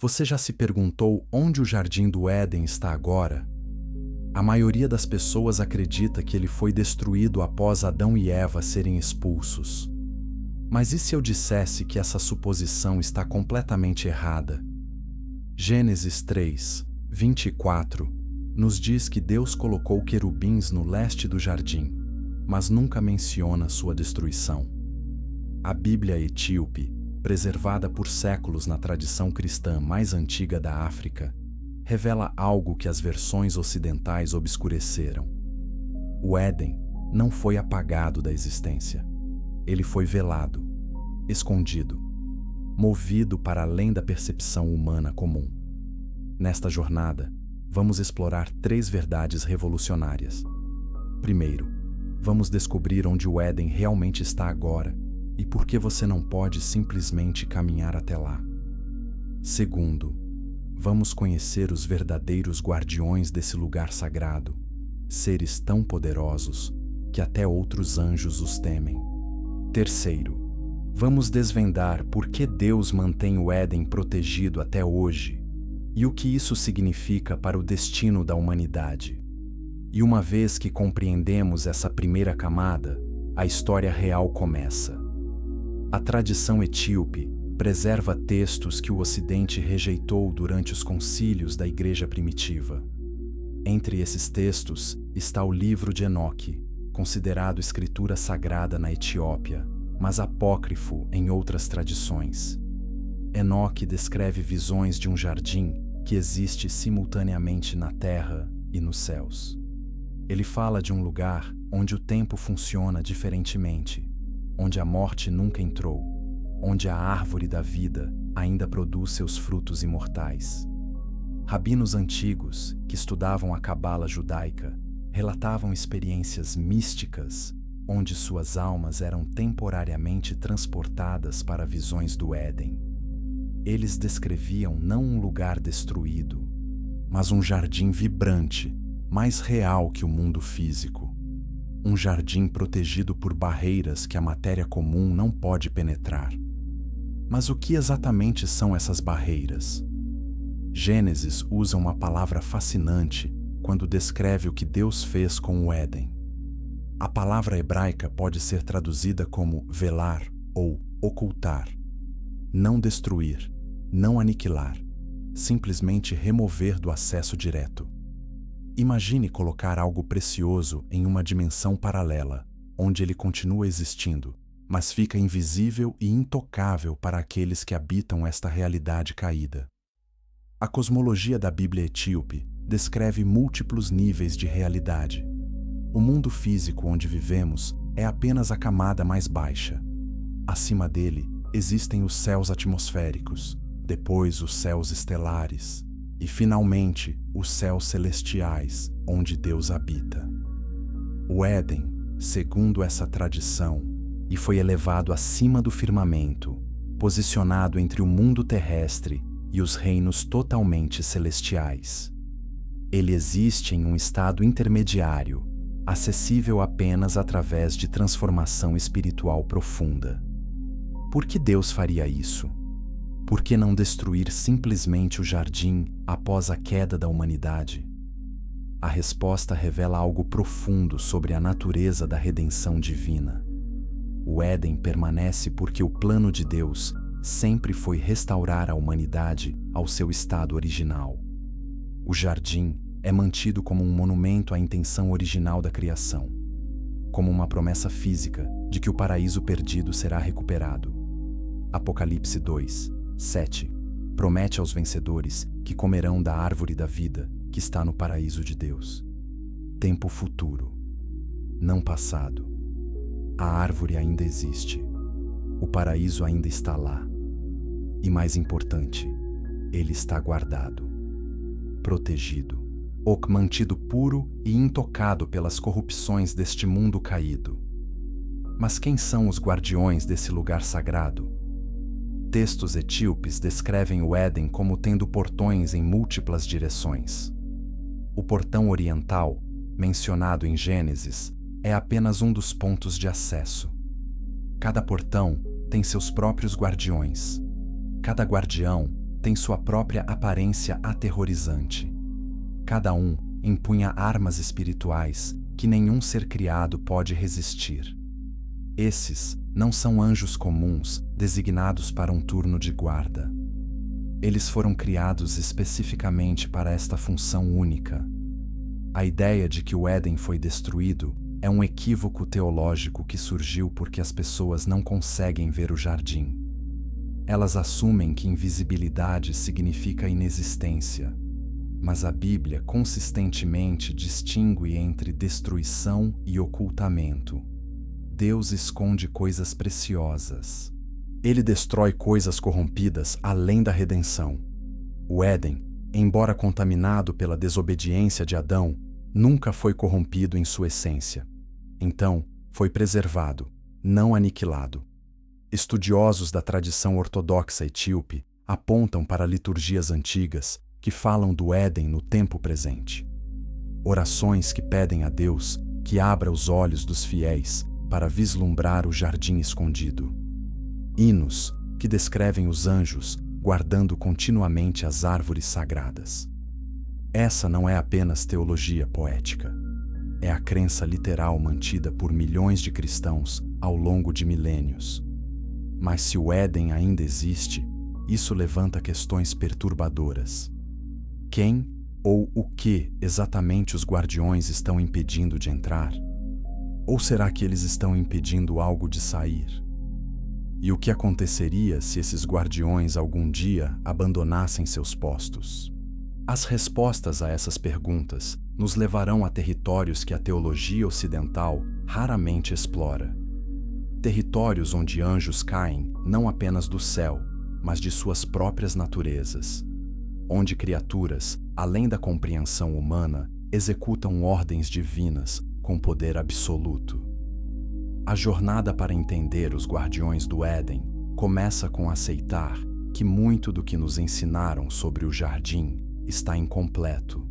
Você já se perguntou onde o Jardim do Éden está agora? A maioria das pessoas acredita que ele foi destruído após Adão e Eva serem expulsos. Mas e se eu dissesse que essa suposição está completamente errada? Gênesis 3, 24, nos diz que Deus colocou querubins no leste do jardim, mas nunca menciona sua destruição. A Bíblia etíope, preservada por séculos na tradição cristã mais antiga da África, revela algo que as versões ocidentais obscureceram. O Éden não foi apagado da existência. Ele foi velado, escondido, movido para além da percepção humana comum. Nesta jornada, vamos explorar 3 verdades revolucionárias. Primeiro, vamos descobrir onde o Éden realmente está agora e por que você não pode simplesmente caminhar até lá. Segundo, vamos conhecer os verdadeiros guardiões desse lugar sagrado, seres tão poderosos que até outros anjos os temem. Terceiro, vamos desvendar por que Deus mantém o Éden protegido até hoje e o que isso significa para o destino da humanidade. E uma vez que compreendemos essa primeira camada, a história real começa. A tradição etíope preserva textos que o Ocidente rejeitou durante os concílios da Igreja primitiva. Entre esses textos está o livro de Enoque, considerado escritura sagrada na Etiópia, mas apócrifo em outras tradições. Enoque descreve visões de um jardim que existe simultaneamente na terra e nos céus. Ele fala de um lugar onde o tempo funciona diferentemente, onde a morte nunca entrou, onde a árvore da vida ainda produz seus frutos imortais. Rabinos antigos, que estudavam a cabala judaica, relatavam experiências místicas, onde suas almas eram temporariamente transportadas para visões do Éden. Eles descreviam não um lugar destruído, mas um jardim vibrante, mais real que o mundo físico. Um jardim protegido por barreiras que a matéria comum não pode penetrar. Mas o que exatamente são essas barreiras? Gênesis usa uma palavra fascinante quando descreve o que Deus fez com o Éden. A palavra hebraica pode ser traduzida como velar ou ocultar. Não destruir, não aniquilar, simplesmente remover do acesso direto. Imagine colocar algo precioso em uma dimensão paralela, onde ele continua existindo, mas fica invisível e intocável para aqueles que habitam esta realidade caída. A cosmologia da Bíblia etíope descreve múltiplos níveis de realidade. O mundo físico onde vivemos é apenas a camada mais baixa. Acima dele existem os céus atmosféricos, depois os céus estelares, e, finalmente, os céus celestiais, onde Deus habita. O Éden, segundo essa tradição, e foi elevado acima do firmamento, posicionado entre o mundo terrestre e os reinos totalmente celestiais. Ele existe em um estado intermediário, acessível apenas através de transformação espiritual profunda. Por que Deus faria isso? Por que não destruir simplesmente o jardim após a queda da humanidade? A resposta revela algo profundo sobre a natureza da redenção divina. O Éden permanece porque o plano de Deus sempre foi restaurar a humanidade ao seu estado original. O jardim é mantido como um monumento à intenção original da criação, como uma promessa física de que o paraíso perdido será recuperado. Apocalipse 2, 7 promete aos vencedores que comerão da árvore da vida que está no paraíso de Deus. Tempo futuro, não passado. A árvore ainda existe. O paraíso ainda está lá. E mais importante, ele está guardado, protegido, mantido puro e intocado pelas corrupções deste mundo caído. Mas quem são os guardiões desse lugar sagrado? Textos etíopes descrevem o Éden como tendo portões em múltiplas direções. O portão oriental, mencionado em Gênesis, é apenas um dos pontos de acesso. Cada portão tem seus próprios guardiões. Cada guardião têm sua própria aparência aterrorizante. Cada um empunha armas espirituais que nenhum ser criado pode resistir. Esses não são anjos comuns designados para um turno de guarda. Eles foram criados especificamente para esta função única. A ideia de que o Éden foi destruído é um equívoco teológico que surgiu porque as pessoas não conseguem ver o jardim. Elas assumem que invisibilidade significa inexistência, mas a Bíblia consistentemente distingue entre destruição e ocultamento. Deus esconde coisas preciosas. Ele destrói coisas corrompidas além da redenção. O Éden, embora contaminado pela desobediência de Adão, nunca foi corrompido em sua essência. Então, foi preservado, não aniquilado. Estudiosos da tradição ortodoxa etíope apontam para liturgias antigas que falam do Éden no tempo presente. Orações que pedem a Deus que abra os olhos dos fiéis para vislumbrar o jardim escondido. Hinos que descrevem os anjos guardando continuamente as árvores sagradas. Essa não é apenas teologia poética. É a crença literal mantida por milhões de cristãos ao longo de milênios. Mas se o Éden ainda existe, isso levanta questões perturbadoras. Quem ou o que exatamente os guardiões estão impedindo de entrar? Ou será que eles estão impedindo algo de sair? E o que aconteceria se esses guardiões algum dia abandonassem seus postos? As respostas a essas perguntas nos levarão a territórios que a teologia ocidental raramente explora. Territórios onde anjos caem não apenas do céu, mas de suas próprias naturezas. Onde criaturas, além da compreensão humana, executam ordens divinas com poder absoluto. A jornada para entender os guardiões do Éden começa com aceitar que muito do que nos ensinaram sobre o jardim está incompleto.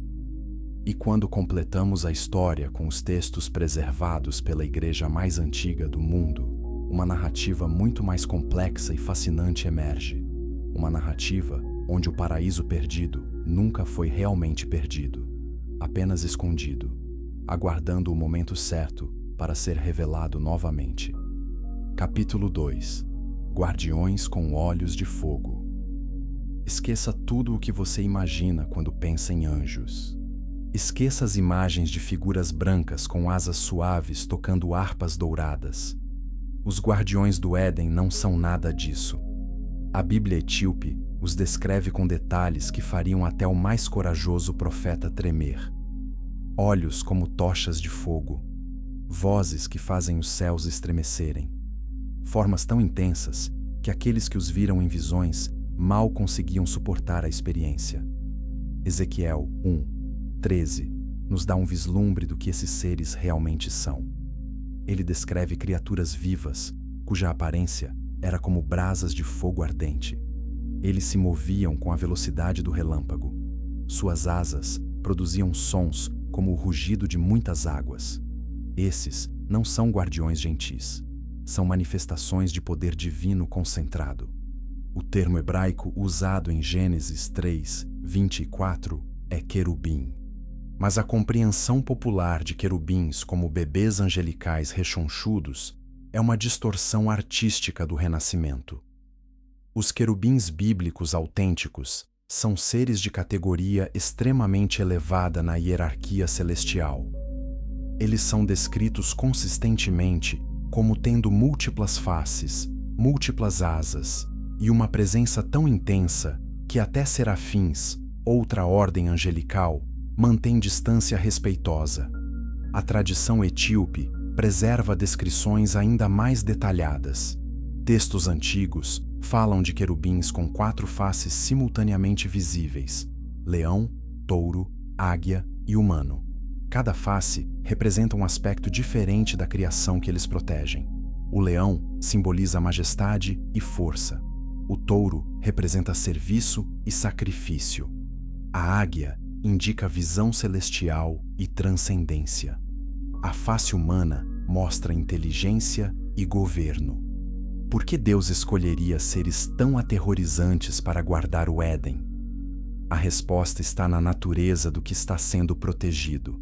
E quando completamos a história com os textos preservados pela igreja mais antiga do mundo, uma narrativa muito mais complexa e fascinante emerge. Uma narrativa onde o paraíso perdido nunca foi realmente perdido, apenas escondido, aguardando o momento certo para ser revelado novamente. Capítulo 2. Guardiões com olhos de fogo. Esqueça tudo o que você imagina quando pensa em anjos. Esqueça as imagens de figuras brancas com asas suaves tocando harpas douradas. Os guardiões do Éden não são nada disso. A Bíblia etíope os descreve com detalhes que fariam até o mais corajoso profeta tremer. Olhos como tochas de fogo, vozes que fazem os céus estremecerem, formas tão intensas que aqueles que os viram em visões mal conseguiam suportar a experiência. Ezequiel 1:13 nos dá um vislumbre do que esses seres realmente são. Ele descreve criaturas vivas, cuja aparência era como brasas de fogo ardente. Eles se moviam com a velocidade do relâmpago. Suas asas produziam sons como o rugido de muitas águas. Esses não são guardiões gentis. São manifestações de poder divino concentrado. O termo hebraico usado em Gênesis 3:24 é querubim. Mas a compreensão popular de querubins como bebês angelicais rechonchudos é uma distorção artística do Renascimento. Os querubins bíblicos autênticos são seres de categoria extremamente elevada na hierarquia celestial. Eles são descritos consistentemente como tendo múltiplas faces, múltiplas asas e uma presença tão intensa que até serafins, outra ordem angelical, mantém distância respeitosa. A tradição etíope preserva descrições ainda mais detalhadas. Textos antigos falam de querubins com 4 faces simultaneamente visíveis: leão, touro, águia e humano. Cada face representa um aspecto diferente da criação que eles protegem. O leão simboliza majestade e força. O touro representa serviço e sacrifício. A águia indica visão celestial e transcendência. A face humana mostra inteligência e governo. Por que Deus escolheria seres tão aterrorizantes para guardar o Éden? A resposta está na natureza do que está sendo protegido.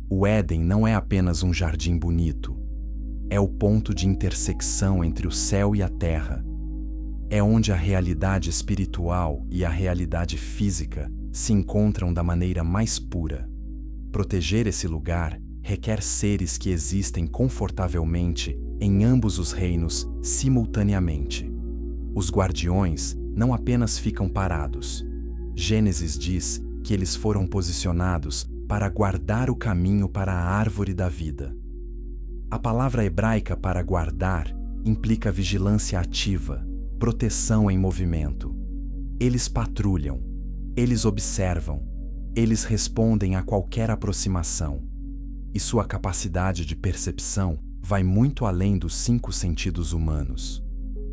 O Éden não é apenas um jardim bonito. É o ponto de intersecção entre o céu e a terra. É onde a realidade espiritual e a realidade física se encontram da maneira mais pura. Proteger esse lugar requer seres que existem confortavelmente em ambos os reinos simultaneamente. Os guardiões não apenas ficam parados. Gênesis diz que eles foram posicionados para guardar o caminho para a árvore da vida. A palavra hebraica para guardar implica vigilância ativa, proteção em movimento. Eles patrulham, eles observam, eles respondem a qualquer aproximação. E sua capacidade de percepção vai muito além dos 5 sentidos humanos.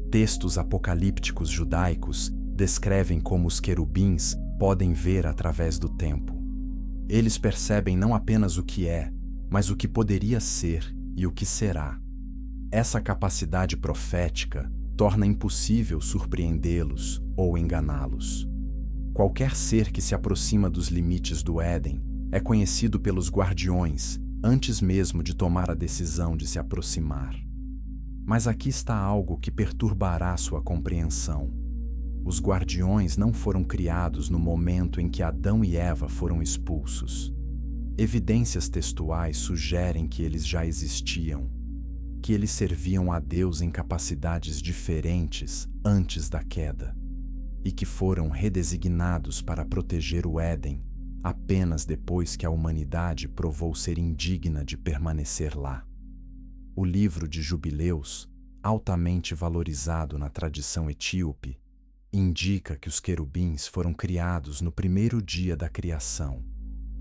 Textos apocalípticos judaicos descrevem como os querubins podem ver através do tempo. Eles percebem não apenas o que é, mas o que poderia ser e o que será. Essa capacidade profética torna impossível surpreendê-los ou enganá-los. Qualquer ser que se aproxima dos limites do Éden é conhecido pelos guardiões antes mesmo de tomar a decisão de se aproximar. Mas aqui está algo que perturbará sua compreensão. Os guardiões não foram criados no momento em que Adão e Eva foram expulsos. Evidências textuais sugerem que eles já existiam, que eles serviam a Deus em capacidades diferentes antes da queda, e que foram redesignados para proteger o Éden apenas depois que a humanidade provou ser indigna de permanecer lá. O livro de Jubileus, altamente valorizado na tradição etíope, indica que os querubins foram criados no primeiro dia da criação,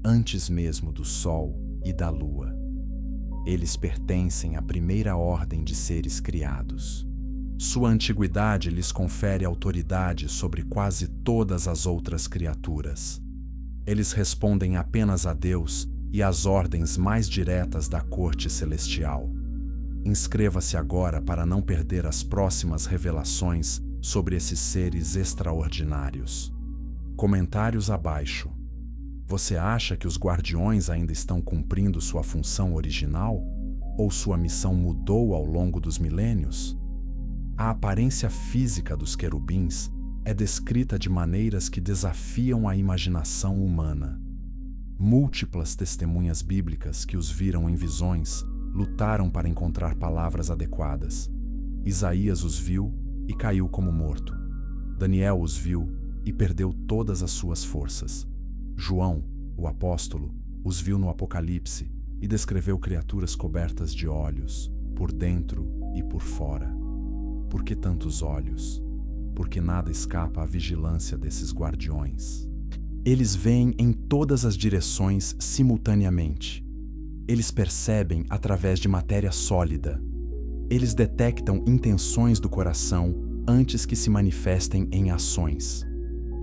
antes mesmo do sol e da lua. Eles pertencem à primeira ordem de seres criados. Sua antiguidade lhes confere autoridade sobre quase todas as outras criaturas. Eles respondem apenas a Deus e às ordens mais diretas da corte celestial. Inscreva-se agora para não perder as próximas revelações sobre esses seres extraordinários. Comentários abaixo. Você acha que os guardiões ainda estão cumprindo sua função original? Ou sua missão mudou ao longo dos milênios? A aparência física dos querubins é descrita de maneiras que desafiam a imaginação humana. Múltiplas testemunhas bíblicas que os viram em visões lutaram para encontrar palavras adequadas. Isaías os viu e caiu como morto. Daniel os viu e perdeu todas as suas forças. João, o apóstolo, os viu no Apocalipse e descreveu criaturas cobertas de olhos, por dentro e por fora. Por que tantos olhos? Porque nada escapa à vigilância desses guardiões. Eles veem em todas as direções simultaneamente. Eles percebem através de matéria sólida. Eles detectam intenções do coração antes que se manifestem em ações.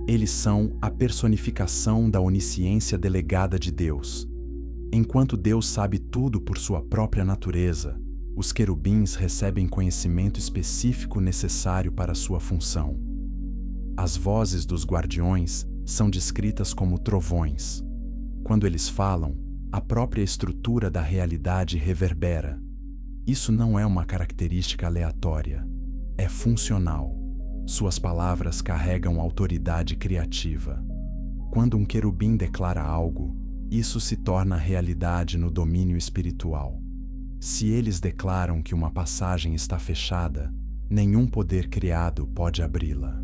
Eles são a personificação da onisciência delegada de Deus. Enquanto Deus sabe tudo por sua própria natureza, os querubins recebem conhecimento específico necessário para sua função. As vozes dos guardiões são descritas como trovões. Quando eles falam, a própria estrutura da realidade reverbera. Isso não é uma característica aleatória, é funcional. Suas palavras carregam autoridade criativa. Quando um querubim declara algo, isso se torna realidade no domínio espiritual. Se eles declaram que uma passagem está fechada, nenhum poder criado pode abri-la.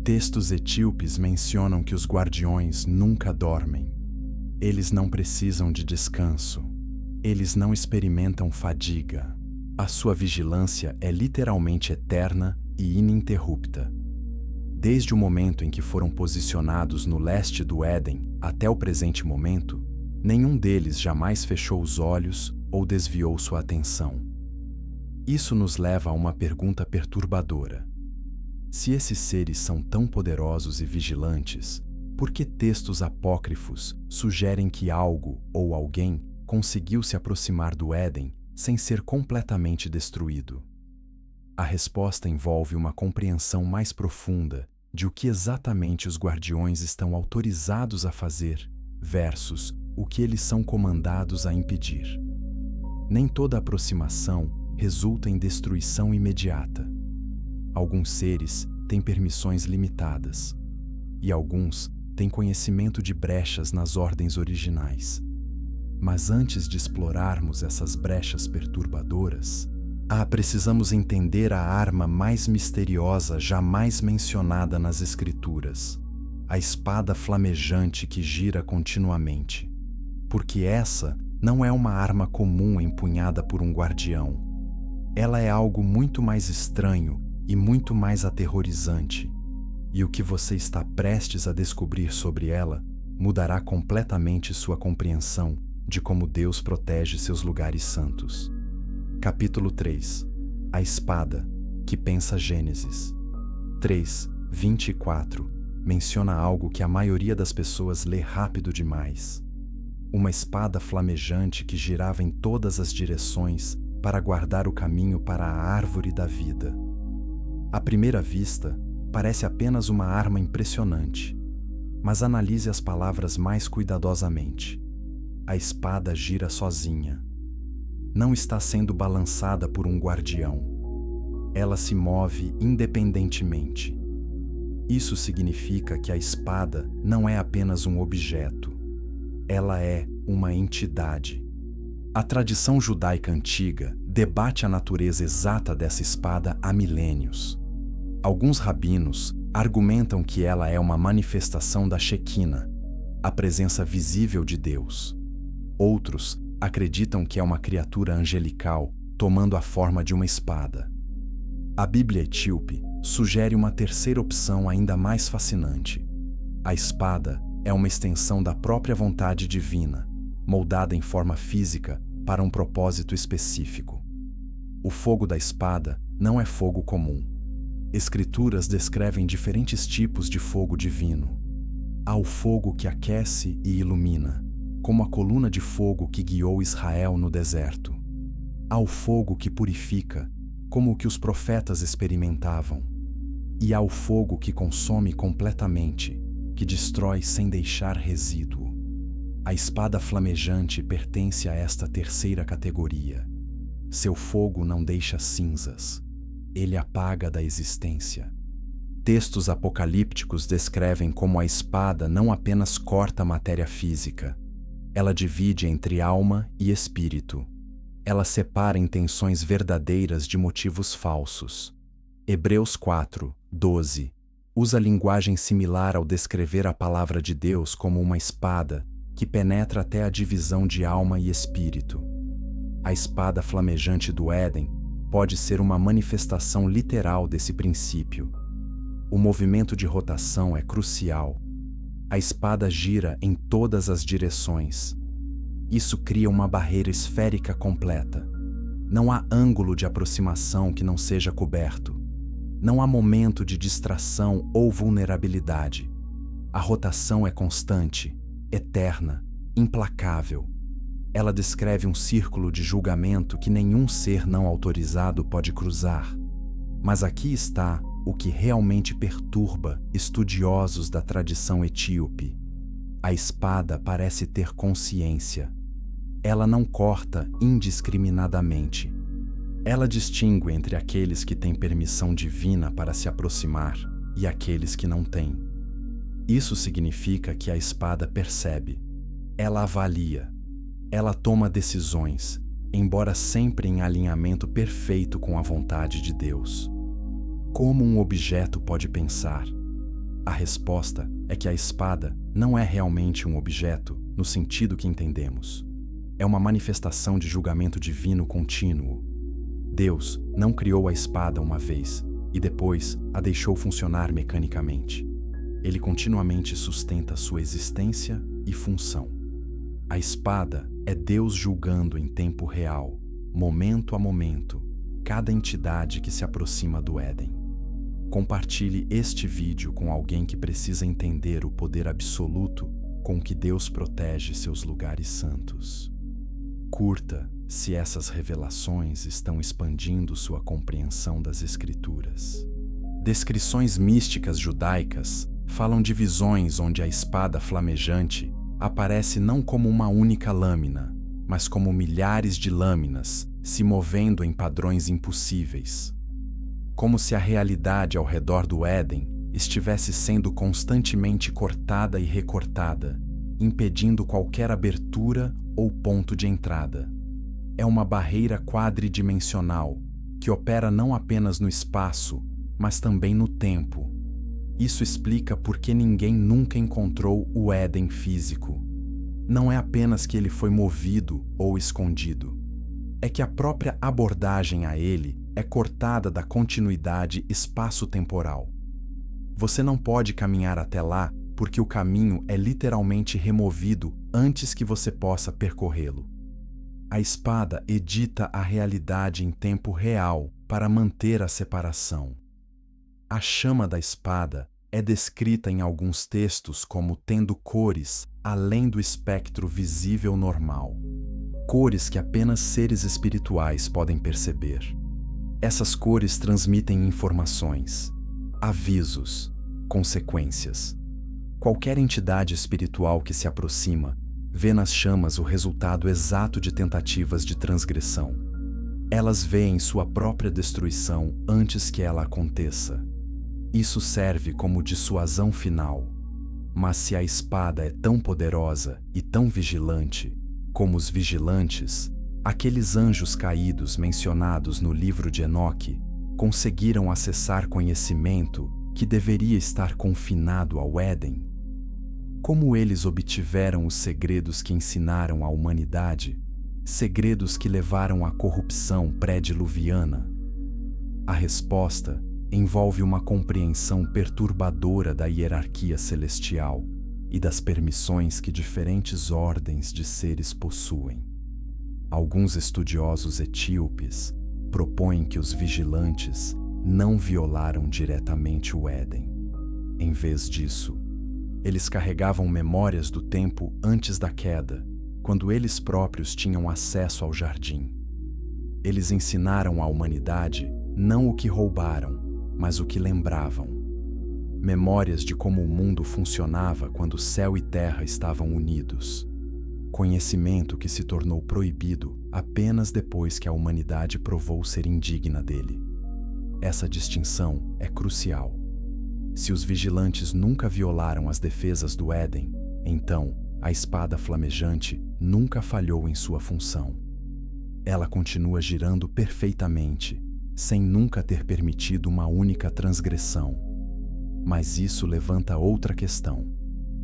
Textos etíopes mencionam que os guardiões nunca dormem. Eles não precisam de descanso. Eles não experimentam fadiga. A sua vigilância é literalmente eterna e ininterrupta. Desde o momento em que foram posicionados no leste do Éden até o presente momento, nenhum deles jamais fechou os olhos ou desviou sua atenção. Isso nos leva a uma pergunta perturbadora. Se esses seres são tão poderosos e vigilantes, por que textos apócrifos sugerem que algo ou alguém conseguiu se aproximar do Éden sem ser completamente destruído? A resposta envolve uma compreensão mais profunda de o que exatamente os guardiões estão autorizados a fazer versus o que eles são comandados a impedir. Nem toda aproximação resulta em destruição imediata. Alguns seres têm permissões limitadas, e alguns têm conhecimento de brechas nas ordens originais. Mas antes de explorarmos essas brechas perturbadoras, precisamos entender a arma mais misteriosa jamais mencionada nas Escrituras, a espada flamejante que gira continuamente. Porque essa não é uma arma comum empunhada por um guardião. Ela é algo muito mais estranho e muito mais aterrorizante. E o que você está prestes a descobrir sobre ela mudará completamente sua compreensão de como Deus protege seus lugares santos. Capítulo 3. A espada, que pensa Gênesis. 3:24 menciona algo que a maioria das pessoas lê rápido demais. Uma espada flamejante que girava em todas as direções para guardar o caminho para a árvore da vida. À primeira vista, parece apenas uma arma impressionante, mas analise as palavras mais cuidadosamente. A espada gira sozinha. Não está sendo balançada por um guardião. Ela se move independentemente. Isso significa que a espada não é apenas um objeto. Ela é uma entidade. A tradição judaica antiga debate a natureza exata dessa espada há milênios. Alguns rabinos argumentam que ela é uma manifestação da Shequina, a presença visível de Deus. Outros acreditam que é uma criatura angelical tomando a forma de uma espada. A Bíblia etíope sugere uma terceira opção ainda mais fascinante. A espada é uma extensão da própria vontade divina, moldada em forma física para um propósito específico. O fogo da espada não é fogo comum. Escrituras descrevem diferentes tipos de fogo divino. Há o fogo que aquece e ilumina, como a coluna de fogo que guiou Israel no deserto. Há o fogo que purifica, como o que os profetas experimentavam. E há o fogo que consome completamente, que destrói sem deixar resíduo. A espada flamejante pertence a esta terceira categoria. Seu fogo não deixa cinzas. Ele apaga da existência. Textos apocalípticos descrevem como a espada não apenas corta a matéria física, ela divide entre alma e espírito. Ela separa intenções verdadeiras de motivos falsos. Hebreus 4:12 usa linguagem similar ao descrever a palavra de Deus como uma espada que penetra até a divisão de alma e espírito. A espada flamejante do Éden pode ser uma manifestação literal desse princípio. O movimento de rotação é crucial. A espada gira em todas as direções. Isso cria uma barreira esférica completa. Não há ângulo de aproximação que não seja coberto. Não há momento de distração ou vulnerabilidade. A rotação é constante, eterna, implacável. Ela descreve um círculo de julgamento que nenhum ser não autorizado pode cruzar. Mas aqui está o que realmente perturba estudiosos da tradição etíope. A espada parece ter consciência. Ela não corta indiscriminadamente. Ela distingue entre aqueles que têm permissão divina para se aproximar e aqueles que não têm. Isso significa que a espada percebe. Ela avalia. Ela toma decisões, embora sempre em alinhamento perfeito com a vontade de Deus. Como um objeto pode pensar? A resposta é que a espada não é realmente um objeto no sentido que entendemos. É uma manifestação de julgamento divino contínuo. Deus não criou a espada uma vez e depois a deixou funcionar mecanicamente. Ele continuamente sustenta sua existência e função. A espada é Deus julgando em tempo real, momento a momento, cada entidade que se aproxima do Éden. Compartilhe este vídeo com alguém que precisa entender o poder absoluto com que Deus protege seus lugares santos. Curta, se essas revelações estão expandindo sua compreensão das Escrituras. Descrições místicas judaicas falam de visões onde a espada flamejante aparece não como uma única lâmina, mas como milhares de lâminas se movendo em padrões impossíveis. Como se a realidade ao redor do Éden estivesse sendo constantemente cortada e recortada, impedindo qualquer abertura ou ponto de entrada. É uma barreira quadridimensional que opera não apenas no espaço, mas também no tempo. Isso explica por que ninguém nunca encontrou o Éden físico. Não é apenas que ele foi movido ou escondido. É que a própria abordagem a ele é cortada da continuidade espaço-temporal. Você não pode caminhar até lá porque o caminho é literalmente removido antes que você possa percorrê-lo. A espada edita a realidade em tempo real para manter a separação. A chama da espada é descrita em alguns textos como tendo cores além do espectro visível normal. Cores que apenas seres espirituais podem perceber. Essas cores transmitem informações, avisos, consequências. Qualquer entidade espiritual que se aproxima vê nas chamas o resultado exato de tentativas de transgressão. Elas veem sua própria destruição antes que ela aconteça. Isso serve como dissuasão final. Mas se a espada é tão poderosa e tão vigilante como os vigilantes, aqueles anjos caídos mencionados no livro de Enoque conseguiram acessar conhecimento que deveria estar confinado ao Éden. Como eles obtiveram os segredos que ensinaram à humanidade, segredos que levaram à corrupção pré-diluviana? A resposta envolve uma compreensão perturbadora da hierarquia celestial e das permissões que diferentes ordens de seres possuem. Alguns estudiosos etíopes propõem que os vigilantes não violaram diretamente o Éden. Em vez disso, eles carregavam memórias do tempo antes da queda, quando eles próprios tinham acesso ao jardim. Eles ensinaram à humanidade não o que roubaram, mas o que lembravam. Memórias de como o mundo funcionava quando céu e terra estavam unidos. Conhecimento que se tornou proibido apenas depois que a humanidade provou ser indigna dele. Essa distinção é crucial. Se os vigilantes nunca violaram as defesas do Éden, então a espada flamejante nunca falhou em sua função. Ela continua girando perfeitamente, sem nunca ter permitido uma única transgressão. Mas isso levanta outra questão.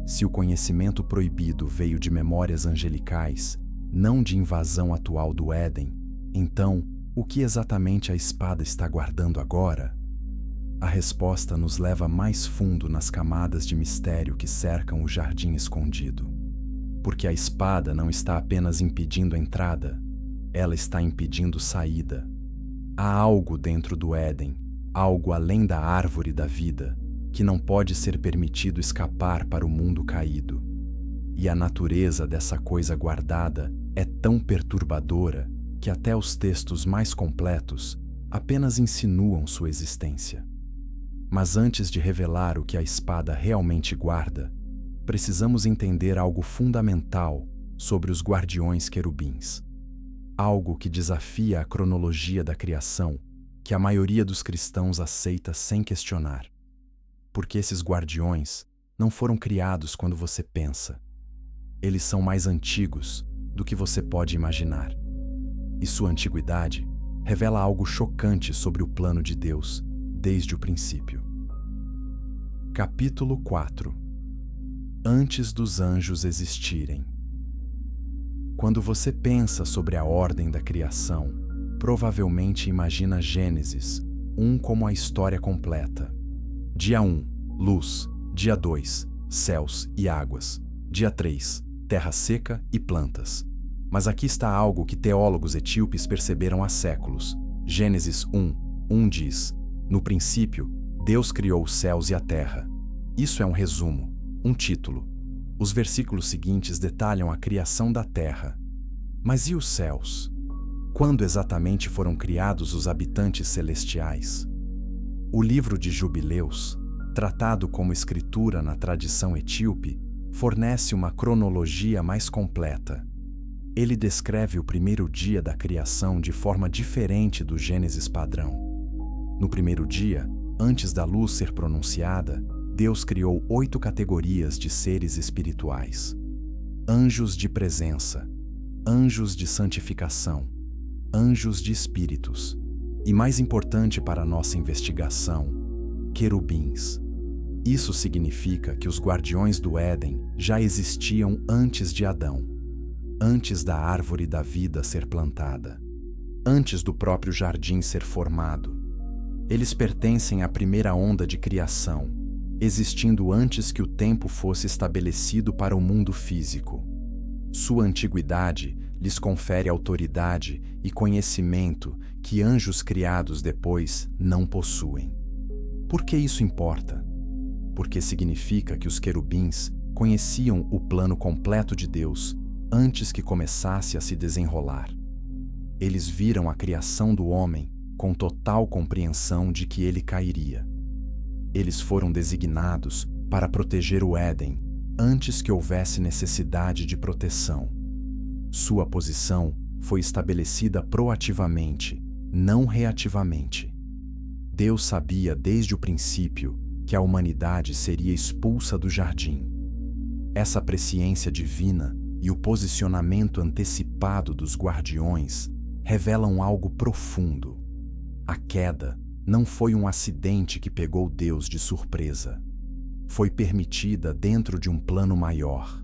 Se o conhecimento proibido veio de memórias angelicais, não de invasão atual do Éden, então, o que exatamente a espada está guardando agora? A resposta nos leva mais fundo nas camadas de mistério que cercam o jardim escondido. Porque a espada não está apenas impedindo a entrada, ela está impedindo saída. Há algo dentro do Éden, algo além da árvore da vida, que não pode ser permitido escapar para o mundo caído. E a natureza dessa coisa guardada é tão perturbadora que até os textos mais completos apenas insinuam sua existência. Mas antes de revelar o que a espada realmente guarda, precisamos entender algo fundamental sobre os guardiões querubins. Algo que desafia a cronologia da criação, que a maioria dos cristãos aceita sem questionar. Porque esses guardiões não foram criados quando você pensa. Eles são mais antigos do que você pode imaginar. E sua antiguidade revela algo chocante sobre o plano de Deus desde o princípio. Capítulo 4. Antes dos anjos existirem. Quando você pensa sobre a ordem da criação, provavelmente imagina Gênesis 1 como a história completa. Dia 1, luz. Dia 2, céus e águas. Dia 3, terra seca e plantas. Mas aqui está algo que teólogos etíopes perceberam há séculos. Gênesis 1 diz: no princípio, Deus criou os céus e a terra. Isso é um resumo, um título. Os versículos seguintes detalham a criação da terra. Mas e os céus? Quando exatamente foram criados os habitantes celestiais? O livro de Jubileus, tratado como escritura na tradição etíope, fornece uma cronologia mais completa. Ele descreve o primeiro dia da criação de forma diferente do Gênesis padrão. No primeiro dia, antes da luz ser pronunciada, Deus criou 8 categorias de seres espirituais: anjos de presença, anjos de santificação, anjos de espíritos e, mais importante para nossa investigação, querubins. Isso significa que os guardiões do Éden já existiam antes de Adão, antes da árvore da vida ser plantada, antes do próprio jardim ser formado. Eles pertencem à primeira onda de criação, existindo antes que o tempo fosse estabelecido para o mundo físico. Sua antiguidade lhes confere autoridade e conhecimento que anjos criados depois não possuem. Por que isso importa? Porque significa que os querubins conheciam o plano completo de Deus antes que começasse a se desenrolar. Eles viram a criação do homem com total compreensão de que ele cairia. Eles foram designados para proteger o Éden antes que houvesse necessidade de proteção. Sua posição foi estabelecida proativamente, não reativamente. Deus sabia desde o princípio que a humanidade seria expulsa do jardim. Essa presciência divina e o posicionamento antecipado dos guardiões revelam algo profundo. A queda não foi um acidente que pegou Deus de surpresa. Foi permitida dentro de um plano maior.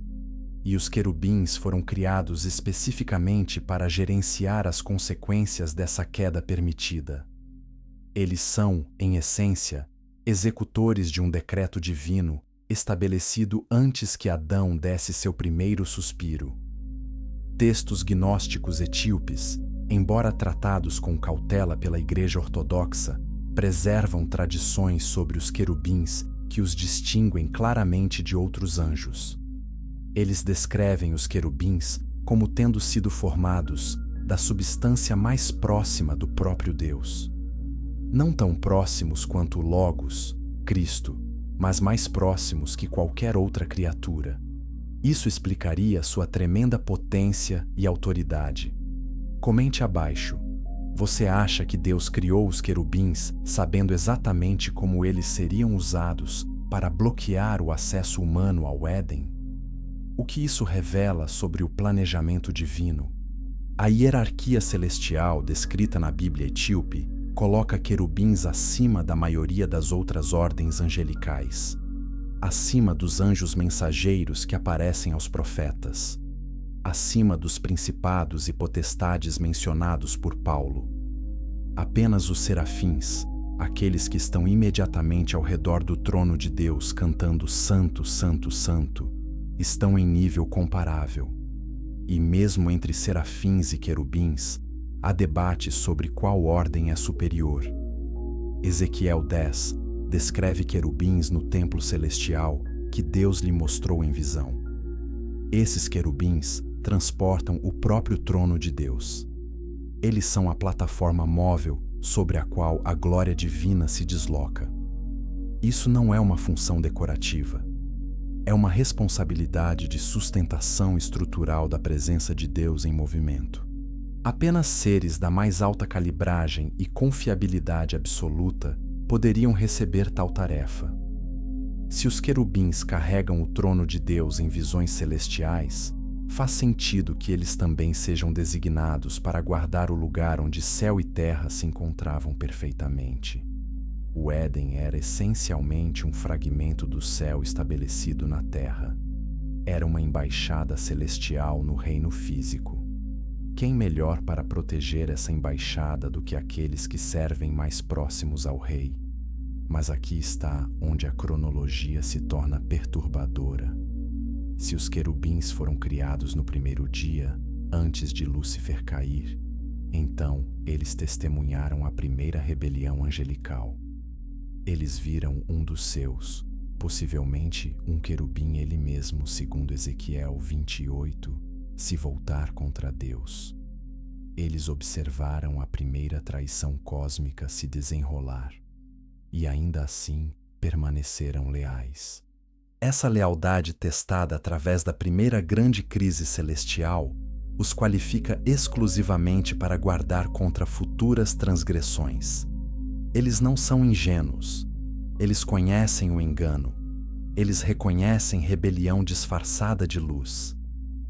E os querubins foram criados especificamente para gerenciar as consequências dessa queda permitida. Eles são, em essência, executores de um decreto divino estabelecido antes que Adão desse seu primeiro suspiro. Textos gnósticos etíopes, embora tratados com cautela pela Igreja Ortodoxa, preservam tradições sobre os querubins que os distinguem claramente de outros anjos. Eles descrevem os querubins como tendo sido formados da substância mais próxima do próprio Deus. Não tão próximos quanto o Logos, Cristo, mas mais próximos que qualquer outra criatura. Isso explicaria sua tremenda potência e autoridade. Comente abaixo. Você acha que Deus criou os querubins sabendo exatamente como eles seriam usados para bloquear o acesso humano ao Éden? O que isso revela sobre o planejamento divino? A hierarquia celestial descrita na Bíblia etíope coloca querubins acima da maioria das outras ordens angelicais, acima dos anjos mensageiros que aparecem aos profetas, acima dos principados e potestades mencionados por Paulo. Apenas os serafins, aqueles que estão imediatamente ao redor do trono de Deus cantando Santo, Santo, Santo, estão em nível comparável. E mesmo entre serafins e querubins, há debate sobre qual ordem é superior. Ezequiel 10 descreve querubins no templo celestial que Deus lhe mostrou em visão. Esses querubins transportam o próprio trono de Deus. Eles são a plataforma móvel sobre a qual a glória divina se desloca. Isso não é uma função decorativa. É uma responsabilidade de sustentação estrutural da presença de Deus em movimento. Apenas seres da mais alta calibragem e confiabilidade absoluta poderiam receber tal tarefa. Se os querubins carregam o trono de Deus em visões celestiais, faz sentido que eles também sejam designados para guardar o lugar onde céu e terra se encontravam perfeitamente. O Éden era essencialmente um fragmento do céu estabelecido na terra. Era uma embaixada celestial no reino físico. Quem melhor para proteger essa embaixada do que aqueles que servem mais próximos ao rei? Mas aqui está onde a cronologia se torna perturbadora. Se os querubins foram criados no primeiro dia, antes de Lúcifer cair, então eles testemunharam a primeira rebelião angelical. Eles viram um dos seus, possivelmente um querubim ele mesmo, segundo Ezequiel 28, se voltar contra Deus. Eles observaram a primeira traição cósmica se desenrolar e ainda assim permaneceram leais. Essa lealdade testada através da primeira grande crise celestial os qualifica exclusivamente para guardar contra futuras transgressões. Eles não são ingênuos. Eles conhecem o engano. Eles reconhecem rebelião disfarçada de luz.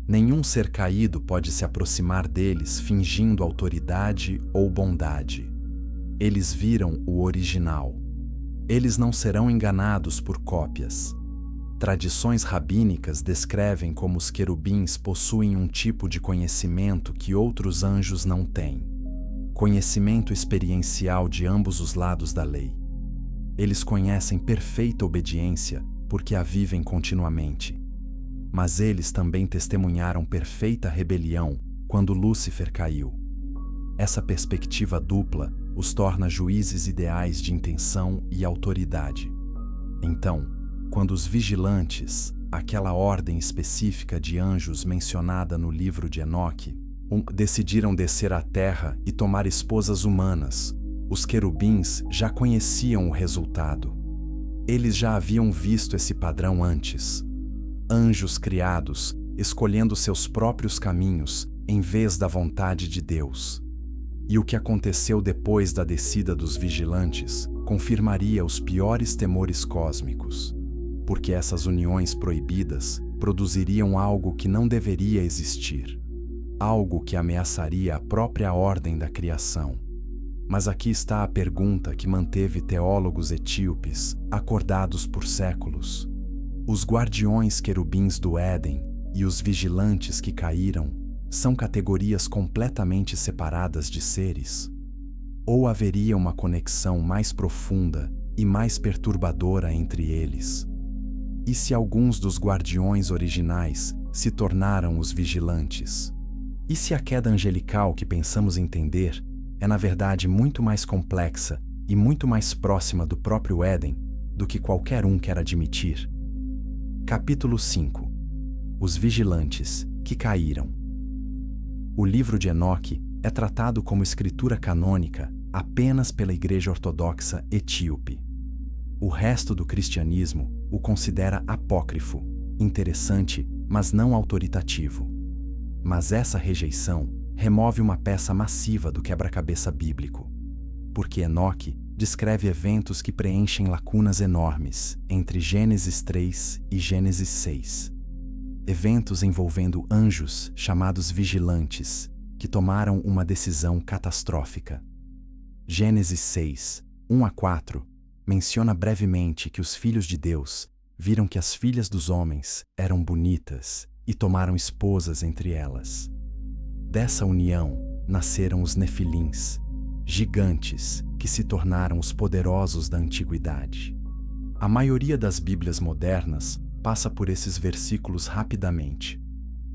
Nenhum ser caído pode se aproximar deles fingindo autoridade ou bondade. Eles viram o original. Eles não serão enganados por cópias. Tradições rabínicas descrevem como os querubins possuem um tipo de conhecimento que outros anjos não têm. Conhecimento experiencial de ambos os lados da lei. Eles conhecem perfeita obediência porque a vivem continuamente. Mas eles também testemunharam perfeita rebelião quando Lúcifer caiu. Essa perspectiva dupla os torna juízes ideais de intenção e autoridade. Então, quando os vigilantes, aquela ordem específica de anjos mencionada no livro de Enoque, decidiram descer à terra e tomar esposas humanas, os querubins já conheciam o resultado. Eles já haviam visto esse padrão antes. Anjos criados, escolhendo seus próprios caminhos em vez da vontade de Deus. E o que aconteceu depois da descida dos vigilantes confirmaria os piores temores cósmicos, porque essas uniões proibidas produziriam algo que não deveria existir, algo que ameaçaria a própria ordem da criação. Mas aqui está a pergunta que manteve teólogos etíopes acordados por séculos. Os guardiões querubins do Éden e os vigilantes que caíram são categorias completamente separadas de seres? Ou haveria uma conexão mais profunda e mais perturbadora entre eles? E se alguns dos guardiões originais se tornaram os vigilantes? E se a queda angelical que pensamos entender é na verdade muito mais complexa e muito mais próxima do próprio Éden do que qualquer um quer admitir? Capítulo 5. Os vigilantes que caíram. O livro de Enoque é tratado como escritura canônica apenas pela Igreja Ortodoxa Etíope. O resto do cristianismo o considera apócrifo, interessante, mas não autoritativo. Mas essa rejeição remove uma peça massiva do quebra-cabeça bíblico, porque Enoque descreve eventos que preenchem lacunas enormes entre Gênesis 3 e Gênesis 6. Eventos envolvendo anjos chamados vigilantes, que tomaram uma decisão catastrófica. Gênesis 6, 1 a 4, menciona brevemente que os filhos de Deus viram que as filhas dos homens eram bonitas e tomaram esposas entre elas. Dessa união nasceram os Nefilins, gigantes que se tornaram os poderosos da antiguidade. A maioria das Bíblias modernas passa por esses versículos rapidamente,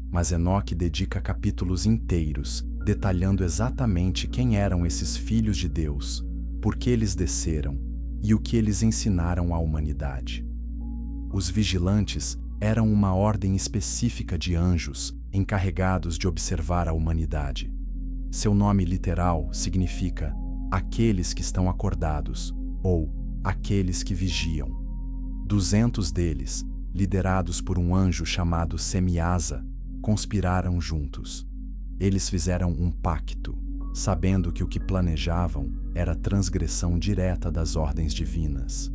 mas Enoque dedica capítulos inteiros detalhando exatamente quem eram esses filhos de Deus, por que eles desceram e o que eles ensinaram à humanidade. Os vigilantes eram uma ordem específica de anjos encarregados de observar a humanidade. Seu nome literal significa aqueles que estão acordados ou aqueles que vigiam. 200 deles, liderados por um anjo chamado Semiasa, conspiraram juntos. Eles fizeram um pacto, sabendo que o que planejavam era transgressão direta das ordens divinas.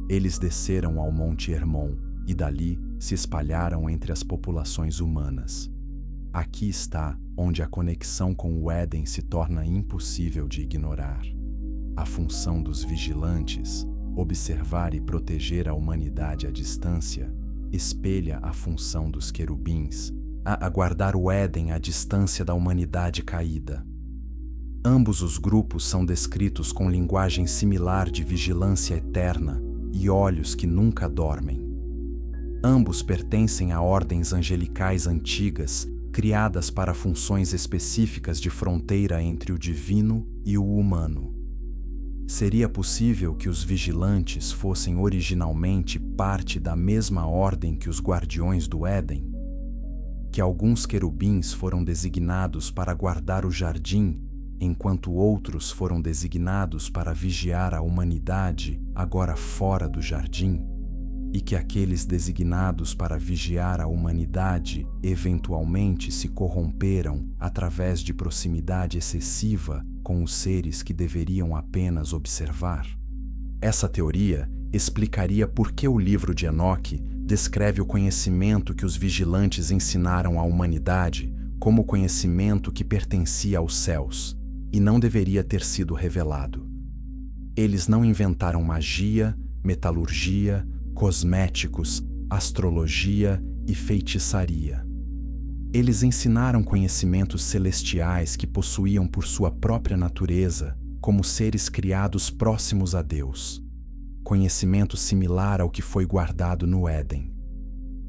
Eles desceram ao Monte Hermon e dali se espalharam entre as populações humanas. Aqui está onde a conexão com o Éden se torna impossível de ignorar. A função dos vigilantes, observar e proteger a humanidade à distância, espelha a função dos querubins, a guardar o Éden à distância da humanidade caída. Ambos os grupos são descritos com linguagem similar de vigilância eterna e olhos que nunca dormem. Ambos pertencem a ordens angelicais antigas, criadas para funções específicas de fronteira entre o divino e o humano. Seria possível que os vigilantes fossem originalmente parte da mesma ordem que os guardiões do Éden? que alguns querubins foram designados para guardar o jardim, enquanto outros foram designados para vigiar a humanidade agora fora do jardim, e que aqueles designados para vigiar a humanidade eventualmente se corromperam através de proximidade excessiva com os seres que deveriam apenas observar. Essa teoria explicaria por que o livro de Enoque descreve o conhecimento que os vigilantes ensinaram à humanidade como conhecimento que pertencia aos céus e não deveria ter sido revelado. Eles não inventaram magia, metalurgia, cosméticos, astrologia e feitiçaria. Eles ensinaram conhecimentos celestiais que possuíam por sua própria natureza como seres criados próximos a Deus. Conhecimento similar ao que foi guardado no Éden.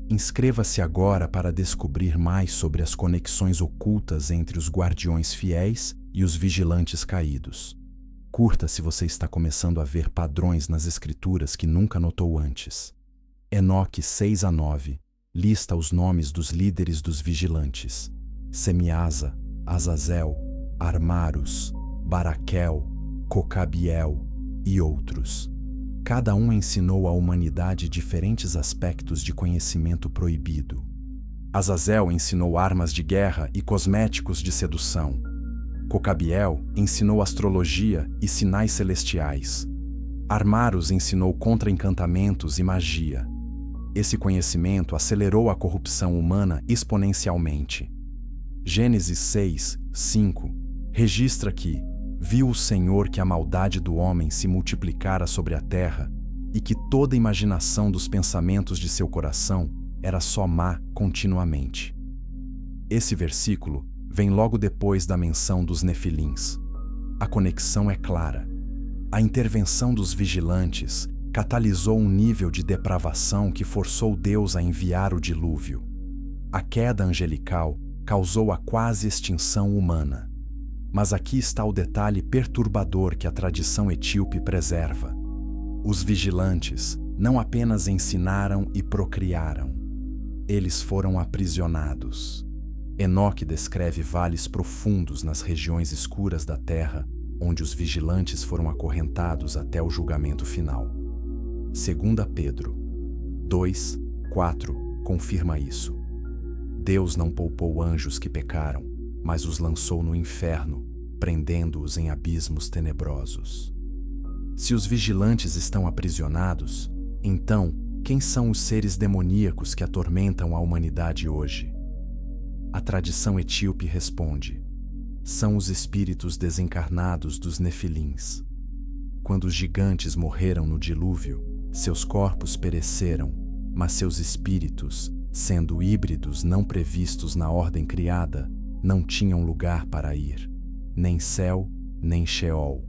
Inscreva-se agora para descobrir mais sobre as conexões ocultas entre os guardiões fiéis e os vigilantes caídos. Curta se você está começando a ver padrões nas escrituras que nunca notou antes. Enoque 6-9 lista os nomes dos líderes dos vigilantes: Semiasa, Azazel, Armarus, Baraquel, Cocabiel e outros. Cada um ensinou à humanidade diferentes aspectos de conhecimento proibido. Azazel ensinou armas de guerra e cosméticos de sedução. Cocabiel ensinou astrologia e sinais celestiais. Armarus ensinou contra-encantamentos e magia. Esse conhecimento acelerou a corrupção humana exponencialmente. Gênesis 6:5 registra que viu o Senhor que a maldade do homem se multiplicara sobre a terra e que toda a imaginação dos pensamentos de seu coração era só má continuamente. Esse versículo vem logo depois da menção dos nefilins. A conexão é clara. A intervenção dos vigilantes catalisou um nível de depravação que forçou Deus a enviar o dilúvio. A queda angelical causou a quase extinção humana. Mas aqui está o detalhe perturbador que a tradição etíope preserva. Os vigilantes não apenas ensinaram e procriaram, eles foram aprisionados. Enoque descreve vales profundos nas regiões escuras da terra, onde os vigilantes foram acorrentados até o julgamento final. 2 Pedro 2:4 confirma isso. Deus não poupou anjos que pecaram, mas os lançou no inferno, prendendo-os em abismos tenebrosos. Se os vigilantes estão aprisionados, então, quem são os seres demoníacos que atormentam a humanidade hoje? A tradição etíope responde: são os espíritos desencarnados dos nefilins. Quando os gigantes morreram no dilúvio, seus corpos pereceram, mas seus espíritos, sendo híbridos não previstos na ordem criada, não tinham lugar para ir, nem céu, nem Sheol.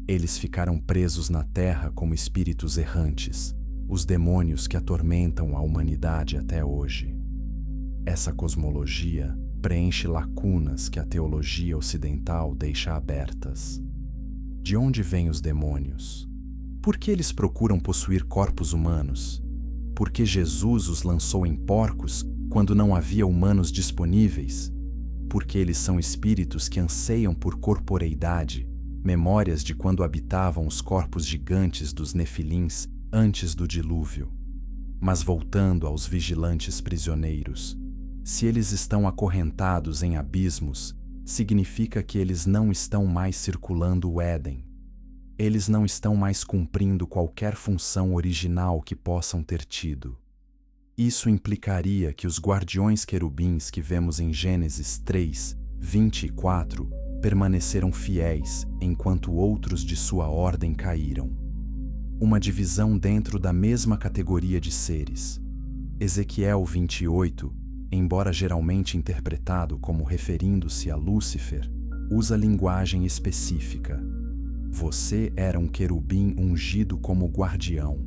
Eles ficaram presos na terra como espíritos errantes, os demônios que atormentam a humanidade até hoje. Essa cosmologia preenche lacunas que a teologia ocidental deixa abertas. De onde vêm os demônios? Por que eles procuram possuir corpos humanos? Por que Jesus os lançou em porcos quando não havia humanos disponíveis? Porque eles são espíritos que anseiam por corporeidade, memórias de quando habitavam os corpos gigantes dos nefilins antes do dilúvio. Mas voltando aos vigilantes prisioneiros, se eles estão acorrentados em abismos, significa que eles não estão mais circulando o Éden. Eles não estão mais cumprindo qualquer função original que possam ter tido. Isso implicaria que os guardiões querubins que vemos em Gênesis 3:24 permaneceram fiéis enquanto outros de sua ordem caíram. Uma divisão dentro da mesma categoria de seres. Ezequiel 28, embora geralmente interpretado como referindo-se a Lúcifer, usa linguagem específica. Você era um querubim ungido como guardião.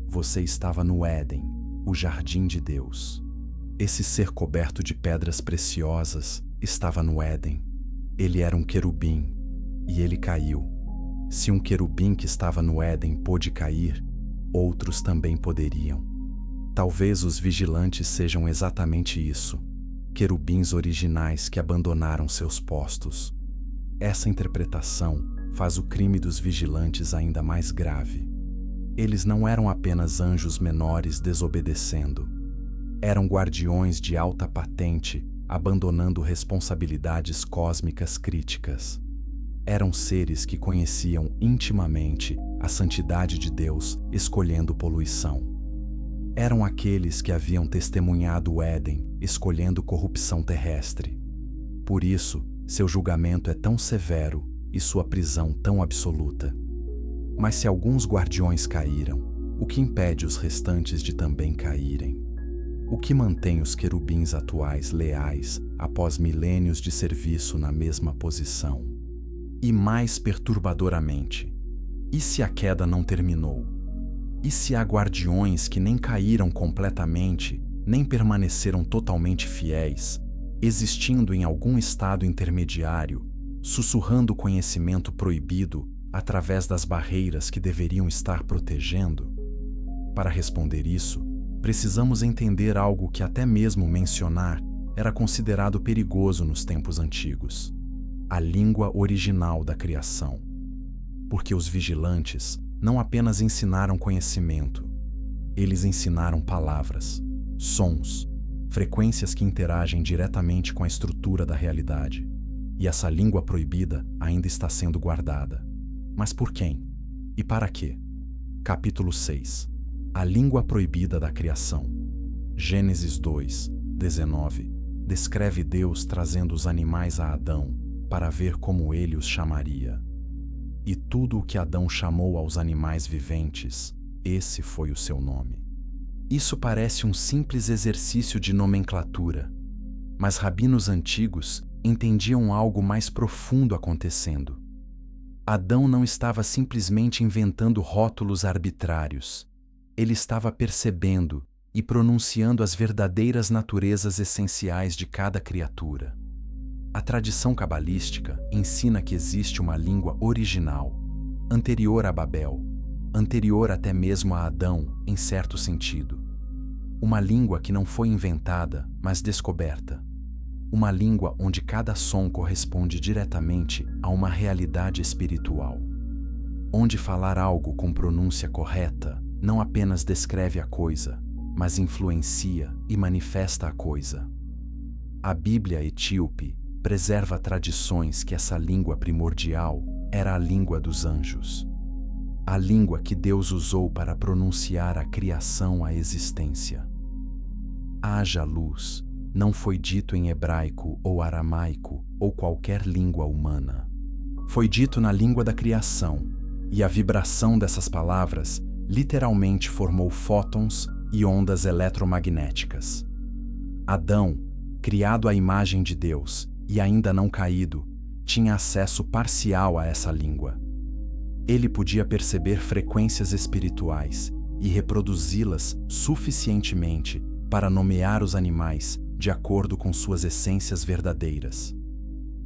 Você estava no Éden, o jardim de Deus. Esse ser coberto de pedras preciosas estava no Éden. Ele era um querubim, e ele caiu. Se um querubim que estava no Éden pôde cair, outros também poderiam. Talvez os vigilantes sejam exatamente isso. querubins originais que abandonaram seus postos. Essa interpretação faz o crime dos vigilantes ainda mais grave. Eles não eram apenas anjos menores desobedecendo. Eram guardiões de alta patente, abandonando responsabilidades cósmicas críticas. Eram seres que conheciam intimamente a santidade de Deus, escolhendo poluição. Eram aqueles que haviam testemunhado o Éden, escolhendo corrupção terrestre. Por isso, seu julgamento é tão severo e sua prisão tão absoluta. Mas se alguns guardiões caíram, o que impede os restantes de também caírem? O que mantém os querubins atuais leais após milênios de serviço na mesma posição? E mais perturbadoramente, e se a queda não terminou? E se há guardiões que nem caíram completamente, nem permaneceram totalmente fiéis, existindo em algum estado intermediário, sussurrando conhecimento proibido através das barreiras que deveriam estar protegendo? Para responder isso, precisamos entender algo que até mesmo mencionar era considerado perigoso nos tempos antigos: a língua original da criação. Porque os vigilantes não apenas ensinaram conhecimento, eles ensinaram palavras, sons, frequências que interagem diretamente com a estrutura da realidade. E essa língua proibida ainda está sendo guardada. Mas por quem? E para quê? Capítulo 6. A língua proibida da criação. Gênesis 2, 19, descreve Deus trazendo os animais a Adão para ver como ele os chamaria. E tudo o que Adão chamou aos animais viventes, esse foi o seu nome. Isso parece um simples exercício de nomenclatura, mas rabinos antigos entendiam algo mais profundo acontecendo. Adão não estava simplesmente inventando rótulos arbitrários. Ele estava percebendo e pronunciando as verdadeiras naturezas essenciais de cada criatura. A tradição cabalística ensina que existe uma língua original, anterior a Babel, anterior até mesmo a Adão, em certo sentido. Uma língua que não foi inventada, mas descoberta. Uma língua onde cada som corresponde diretamente a uma realidade espiritual. Onde falar algo com pronúncia correta não apenas descreve a coisa, mas influencia e manifesta a coisa. A Bíblia etíope preserva tradições que essa língua primordial era a língua dos anjos. A língua que Deus usou para pronunciar a criação à existência. Haja luz não foi dito em hebraico ou aramaico ou qualquer língua humana. Foi dito na língua da criação, e a vibração dessas palavras literalmente formou fótons e ondas eletromagnéticas. Adão, criado à imagem de Deus e ainda não caído, tinha acesso parcial a essa língua. Ele podia perceber frequências espirituais e reproduzi-las suficientemente para nomear os animais de acordo com suas essências verdadeiras.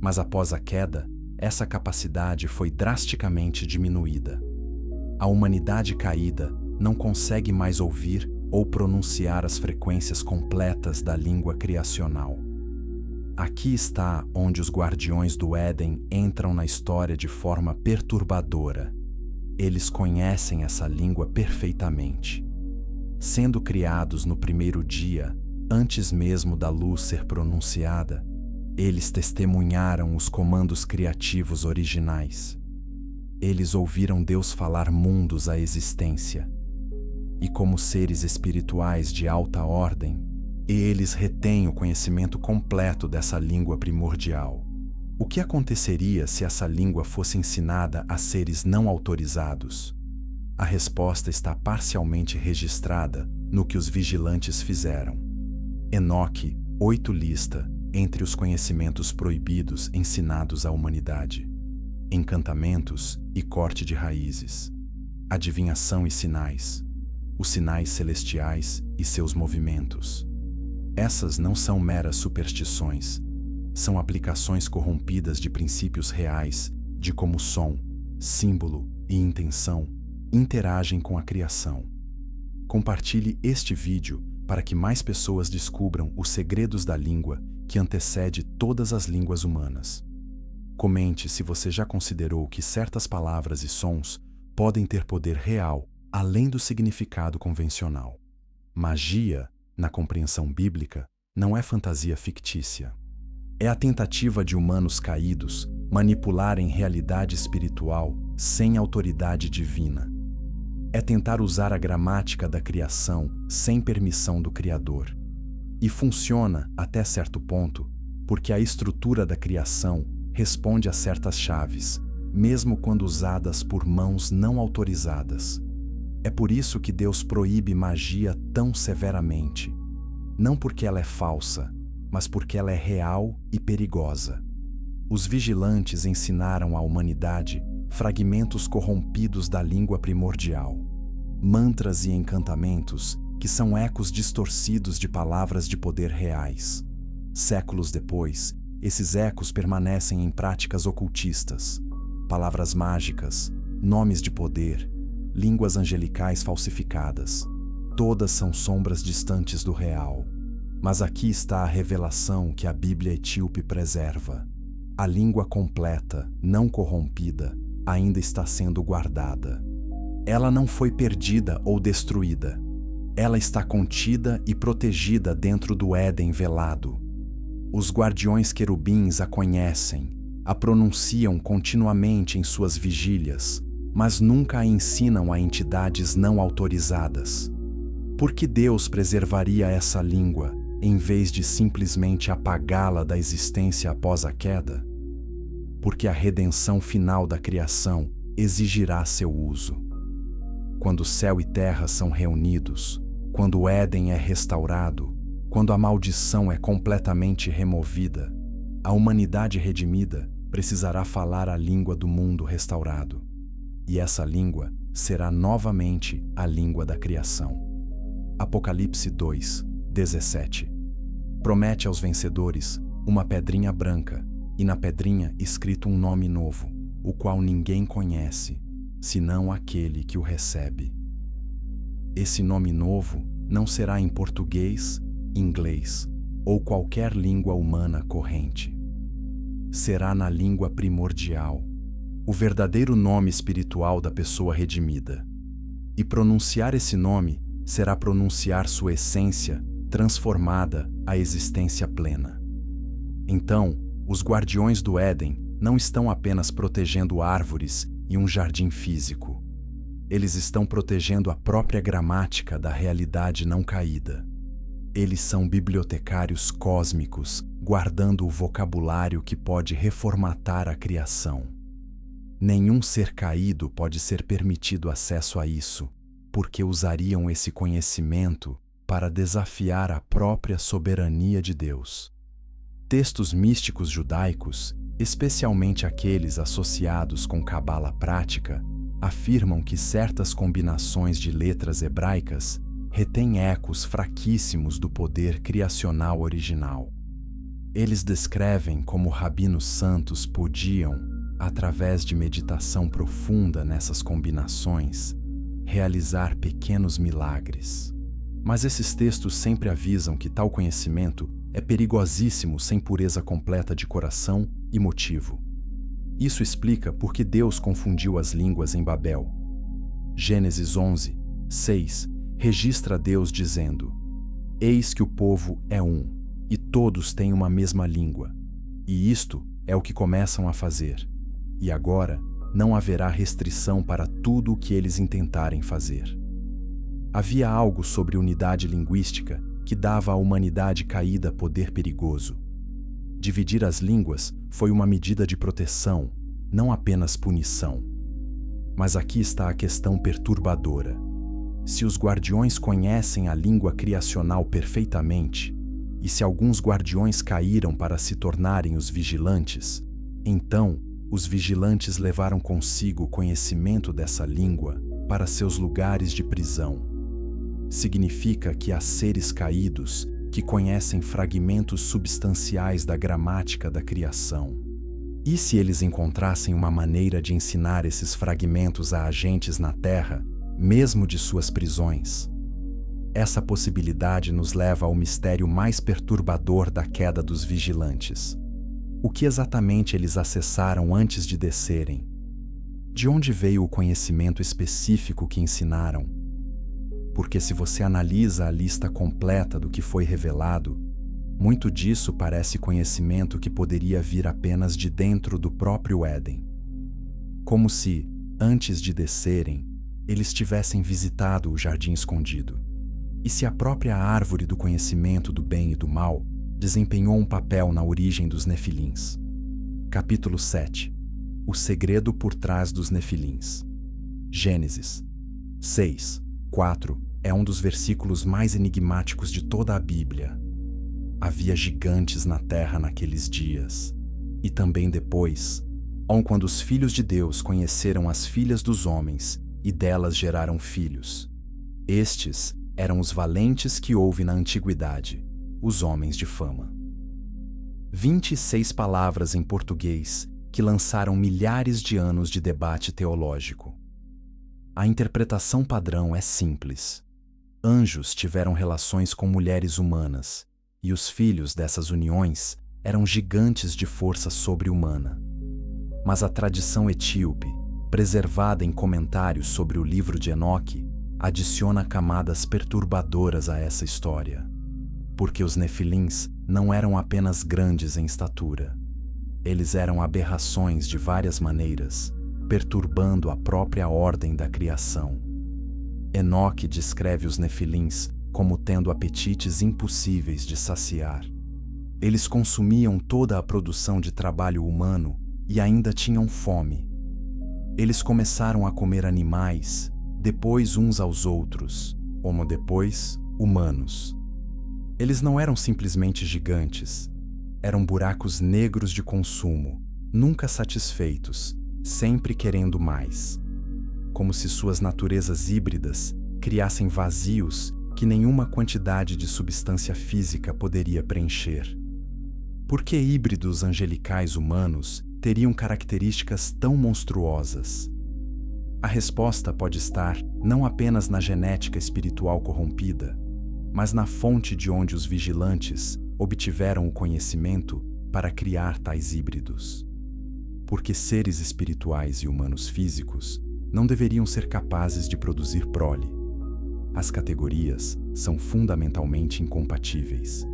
Mas após a queda, essa capacidade foi drasticamente diminuída. A humanidade caída não consegue mais ouvir ou pronunciar as frequências completas da língua criacional. Aqui está onde os guardiões do Éden entram na história de forma perturbadora. Eles conhecem essa língua perfeitamente. Sendo criados no primeiro dia, antes mesmo da luz ser pronunciada, eles testemunharam os comandos criativos originais. Eles ouviram Deus falar mundos à existência. E como seres espirituais de alta ordem, eles retêm o conhecimento completo dessa língua primordial. O que aconteceria se essa língua fosse ensinada a seres não autorizados? A resposta está parcialmente registrada no que os vigilantes fizeram. Enoque 8 lista entre os conhecimentos proibidos ensinados à humanidade: encantamentos e corte de raízes, adivinhação e sinais, os sinais celestiais e seus movimentos. Essas não são meras superstições, são aplicações corrompidas de princípios reais de como som, símbolo e intenção interagem com a criação. Compartilhe este vídeo para que mais pessoas descubram os segredos da língua que antecede todas as línguas humanas. Comente se você já considerou que certas palavras e sons podem ter poder real, além do significado convencional. Magia, na compreensão bíblica, não é fantasia fictícia. É a tentativa de humanos caídos manipularem realidade espiritual sem autoridade divina. É tentar usar a gramática da criação sem permissão do Criador. E funciona, até certo ponto, porque a estrutura da criação responde a certas chaves, mesmo quando usadas por mãos não autorizadas. É por isso que Deus proíbe magia tão severamente. Não porque ela é falsa, mas porque ela é real e perigosa. Os vigilantes ensinaram à humanidade fragmentos corrompidos da língua primordial, mantras e encantamentos que são ecos distorcidos de palavras de poder reais. Séculos depois, esses ecos permanecem em práticas ocultistas, palavras mágicas, nomes de poder, línguas angelicais falsificadas. Todas são sombras distantes do real. Mas aqui está a revelação que a Bíblia etíope preserva. A língua completa, não corrompida, ainda está sendo guardada. Ela não foi perdida ou destruída. Ela está contida e protegida dentro do Éden velado. Os guardiões querubins a conhecem, a pronunciam continuamente em suas vigílias, mas nunca a ensinam a entidades não autorizadas. Por que Deus preservaria essa língua, em vez de simplesmente apagá-la da existência após a queda? Porque a redenção final da criação exigirá seu uso. Quando céu e terra são reunidos, quando o Éden é restaurado, quando a maldição é completamente removida, a humanidade redimida precisará falar a língua do mundo restaurado. E essa língua será novamente a língua da criação. Apocalipse 2, 17. Promete aos vencedores uma pedrinha branca, e na pedrinha escrito um nome novo, o qual ninguém conhece, senão aquele que o recebe. Esse nome novo não será em português, inglês ou qualquer língua humana corrente. Será na língua primordial, o verdadeiro nome espiritual da pessoa redimida. E pronunciar esse nome será pronunciar sua essência transformada à existência plena. Então, os guardiões do Éden não estão apenas protegendo árvores e um jardim físico. Eles estão protegendo a própria gramática da realidade não caída. Eles são bibliotecários cósmicos, guardando o vocabulário que pode reformatar a criação. Nenhum ser caído pode ser permitido acesso a isso, porque usariam esse conhecimento para desafiar a própria soberania de Deus. Textos místicos judaicos, especialmente aqueles associados com cabala prática, afirmam que certas combinações de letras hebraicas retêm ecos fraquíssimos do poder criacional original. Eles descrevem como rabinos santos podiam, através de meditação profunda nessas combinações, realizar pequenos milagres. Mas esses textos sempre avisam que tal conhecimento é perigosíssimo sem pureza completa de coração e motivo. Isso explica por que Deus confundiu as línguas em Babel. Gênesis 11, 6 registra Deus dizendo: Eis que o povo é um, e todos têm uma mesma língua. E isto é o que começam a fazer. E agora não haverá restrição para tudo o que eles intentarem fazer. Havia algo sobre unidade linguística que dava à humanidade caída poder perigoso. Dividir as línguas foi uma medida de proteção, não apenas punição. Mas aqui está a questão perturbadora. Se os guardiões conhecem a língua criacional perfeitamente, e se alguns guardiões caíram para se tornarem os vigilantes, então os vigilantes levaram consigo o conhecimento dessa língua para seus lugares de prisão. Significa que há seres caídos que conhecem fragmentos substanciais da gramática da criação. E se eles encontrassem uma maneira de ensinar esses fragmentos a agentes na Terra, mesmo de suas prisões? Essa possibilidade nos leva ao mistério mais perturbador da queda dos vigilantes. O que exatamente eles acessaram antes de descerem? De onde veio o conhecimento específico que ensinaram? Porque se você analisa a lista completa do que foi revelado, muito disso parece conhecimento que poderia vir apenas de dentro do próprio Éden. Como se, antes de descerem, eles tivessem visitado o jardim escondido. E se a própria árvore do conhecimento do bem e do mal desempenhou um papel na origem dos Nefilins. Capítulo 7. O segredo por trás dos Nefilins. Gênesis 6:4 é um dos versículos mais enigmáticos de toda a Bíblia. Havia gigantes na terra naqueles dias, e também depois, quando os filhos de Deus conheceram as filhas dos homens e delas geraram filhos. Estes eram os valentes que houve na antiguidade, os homens de fama. 26 palavras em português que lançaram milhares de anos de debate teológico. A interpretação padrão é simples. Anjos tiveram relações com mulheres humanas, e os filhos dessas uniões eram gigantes de força sobre-humana. Mas a tradição etíope, preservada em comentários sobre o livro de Enoque, adiciona camadas perturbadoras a essa história. Porque os Nefilins não eram apenas grandes em estatura. Eles eram aberrações de várias maneiras, perturbando a própria ordem da criação. Enoque descreve os Nefilins como tendo apetites impossíveis de saciar. Eles consumiam toda a produção de trabalho humano e ainda tinham fome. Eles começaram a comer animais, depois uns aos outros, como depois humanos. Eles não eram simplesmente gigantes, eram buracos negros de consumo, nunca satisfeitos, sempre querendo mais. Como se suas naturezas híbridas criassem vazios que nenhuma quantidade de substância física poderia preencher. Por que híbridos angelicais humanos teriam características tão monstruosas? A resposta pode estar não apenas na genética espiritual corrompida, mas na fonte de onde os vigilantes obtiveram o conhecimento para criar tais híbridos. Porque seres espirituais e humanos físicos não deveriam ser capazes de produzir prole. As categorias são fundamentalmente incompatíveis.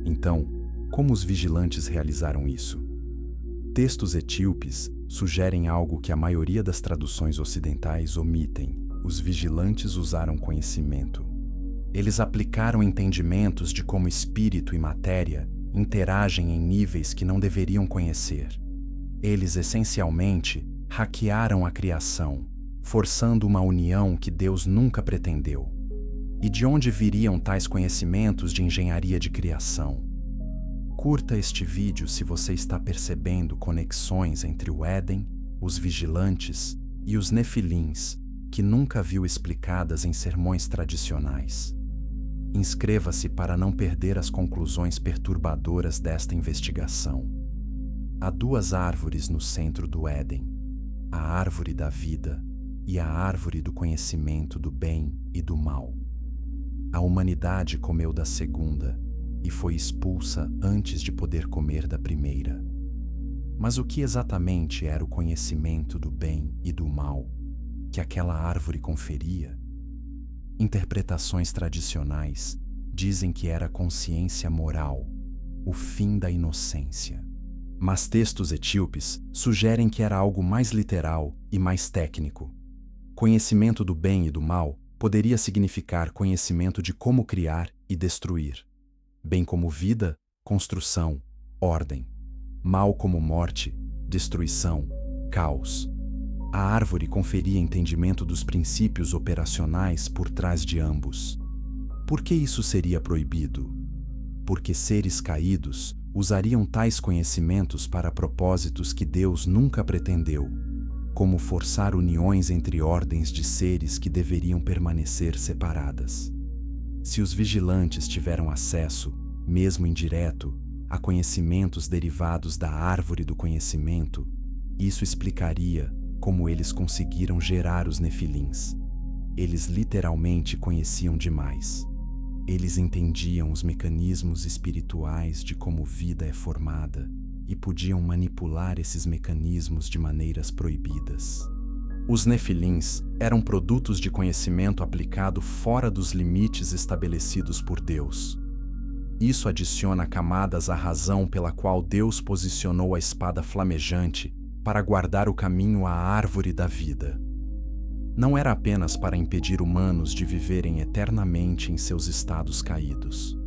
Então, como os vigilantes realizaram isso? Textos etíopes sugerem algo que a maioria das traduções ocidentais omitem. Os vigilantes usaram conhecimento. Eles aplicaram entendimentos de como espírito e matéria interagem em níveis que não deveriam conhecer. Eles, essencialmente, hackearam a criação, forçando uma união que Deus nunca pretendeu. E de onde viriam tais conhecimentos de engenharia de criação? Curta este vídeo se você está percebendo conexões entre o Éden, os vigilantes e os Nefilins, que nunca viu explicadas em sermões tradicionais. Inscreva-se para não perder as conclusões perturbadoras desta investigação. Há duas árvores no centro do Éden: a árvore da vida e a árvore do conhecimento do bem e do mal. A humanidade comeu da segunda e foi expulsa antes de poder comer da primeira. Mas o que exatamente era o conhecimento do bem e do mal que aquela árvore conferia? Interpretações tradicionais dizem que era consciência moral, o fim da inocência. Mas textos etíopes sugerem que era algo mais literal e mais técnico. Conhecimento do bem e do mal poderia significar conhecimento de como criar e destruir, bem como vida, construção, ordem, mal como morte, destruição, caos. A árvore conferia entendimento dos princípios operacionais por trás de ambos. Por que isso seria proibido? Porque seres caídos usariam tais conhecimentos para propósitos que Deus nunca pretendeu, como forçar uniões entre ordens de seres que deveriam permanecer separadas. Se os vigilantes tiveram acesso, mesmo indireto, a conhecimentos derivados da árvore do conhecimento, isso explicaria como eles conseguiram gerar os Nefilins. Eles literalmente conheciam demais. Eles entendiam os mecanismos espirituais de como vida é formada e podiam manipular esses mecanismos de maneiras proibidas. Os Nefilins eram produtos de conhecimento aplicado fora dos limites estabelecidos por Deus. Isso adiciona camadas à razão pela qual Deus posicionou a espada flamejante para guardar o caminho à árvore da vida. Não era apenas para impedir humanos de viverem eternamente em seus estados caídos.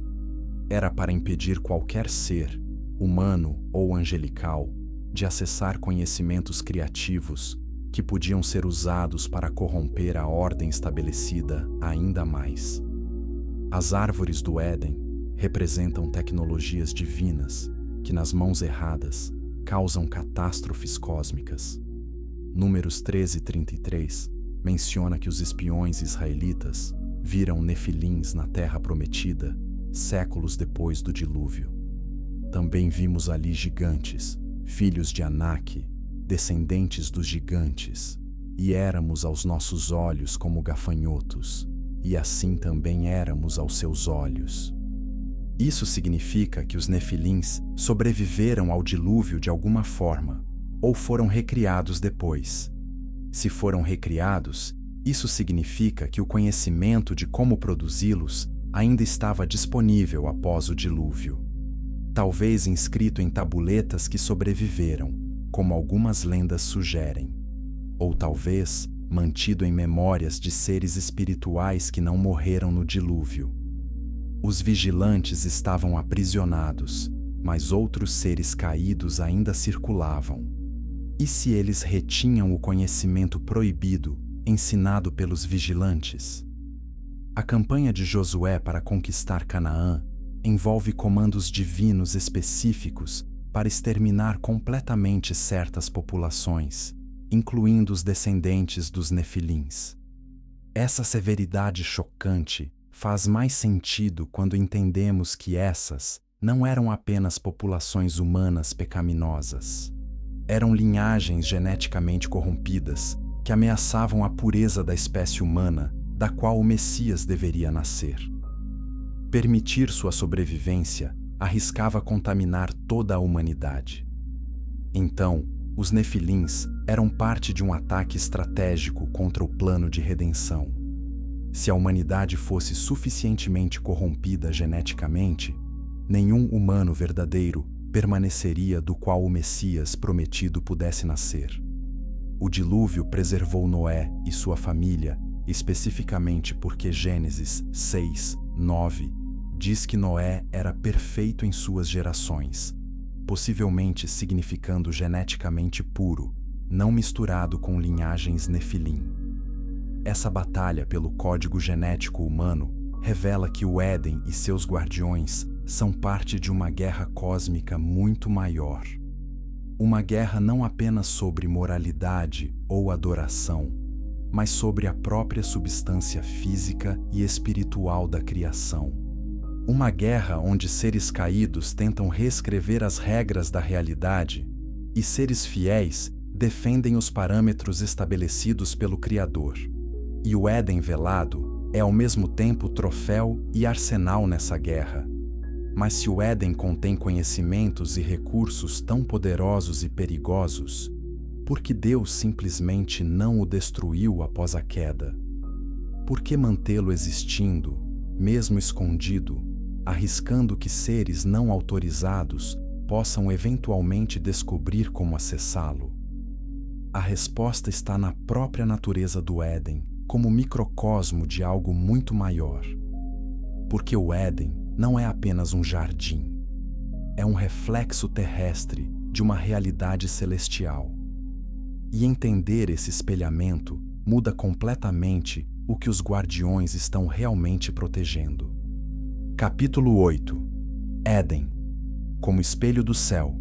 Era para impedir qualquer ser, humano ou angelical, de acessar conhecimentos criativos que podiam ser usados para corromper a ordem estabelecida ainda mais. As árvores do Éden representam tecnologias divinas que, nas mãos erradas, causam catástrofes cósmicas. Números 13:33 menciona que os espiões israelitas viram nefilins na terra prometida séculos depois do dilúvio. Também vimos ali gigantes, filhos de Anak, descendentes dos gigantes, e éramos aos nossos olhos como gafanhotos, e assim também éramos aos seus olhos. Isso significa que os nefilins sobreviveram ao dilúvio de alguma forma, ou foram recriados depois. Se foram recriados, isso significa que o conhecimento de como produzi-los ainda estava disponível após o dilúvio. Talvez inscrito em tabuletas que sobreviveram, como algumas lendas sugerem. Ou talvez mantido em memórias de seres espirituais que não morreram no dilúvio. Os vigilantes estavam aprisionados, mas outros seres caídos ainda circulavam. E se eles retinham o conhecimento proibido ensinado pelos vigilantes? A campanha de Josué para conquistar Canaã envolve comandos divinos específicos para exterminar completamente certas populações, incluindo os descendentes dos nefilins. Essa severidade chocante faz mais sentido quando entendemos que essas não eram apenas populações humanas pecaminosas. Eram linhagens geneticamente corrompidas que ameaçavam a pureza da espécie humana da qual o Messias deveria nascer. Permitir sua sobrevivência arriscava contaminar toda a humanidade. Então, os nefilins eram parte de um ataque estratégico contra o plano de redenção. Se a humanidade fosse suficientemente corrompida geneticamente, nenhum humano verdadeiro permaneceria do qual o Messias prometido pudesse nascer. O dilúvio preservou Noé e sua família, especificamente porque Gênesis 6:9 diz que Noé era perfeito em suas gerações, possivelmente significando geneticamente puro, não misturado com linhagens nefilim. Essa batalha pelo código genético humano revela que o Éden e seus guardiões são parte de uma guerra cósmica muito maior. Uma guerra não apenas sobre moralidade ou adoração, mas sobre a própria substância física e espiritual da criação. Uma guerra onde seres caídos tentam reescrever as regras da realidade e seres fiéis defendem os parâmetros estabelecidos pelo Criador. E o Éden velado é ao mesmo tempo troféu e arsenal nessa guerra. Mas se o Éden contém conhecimentos e recursos tão poderosos e perigosos, por que Deus simplesmente não o destruiu após a queda? Por que mantê-lo existindo, mesmo escondido, arriscando que seres não autorizados possam eventualmente descobrir como acessá-lo? A resposta está na própria natureza do Éden, como microcosmo de algo muito maior. Porque o Éden não é apenas um jardim. É um reflexo terrestre de uma realidade celestial. E entender esse espelhamento muda completamente o que os guardiões estão realmente protegendo. Capítulo 8. Éden, como espelho do céu.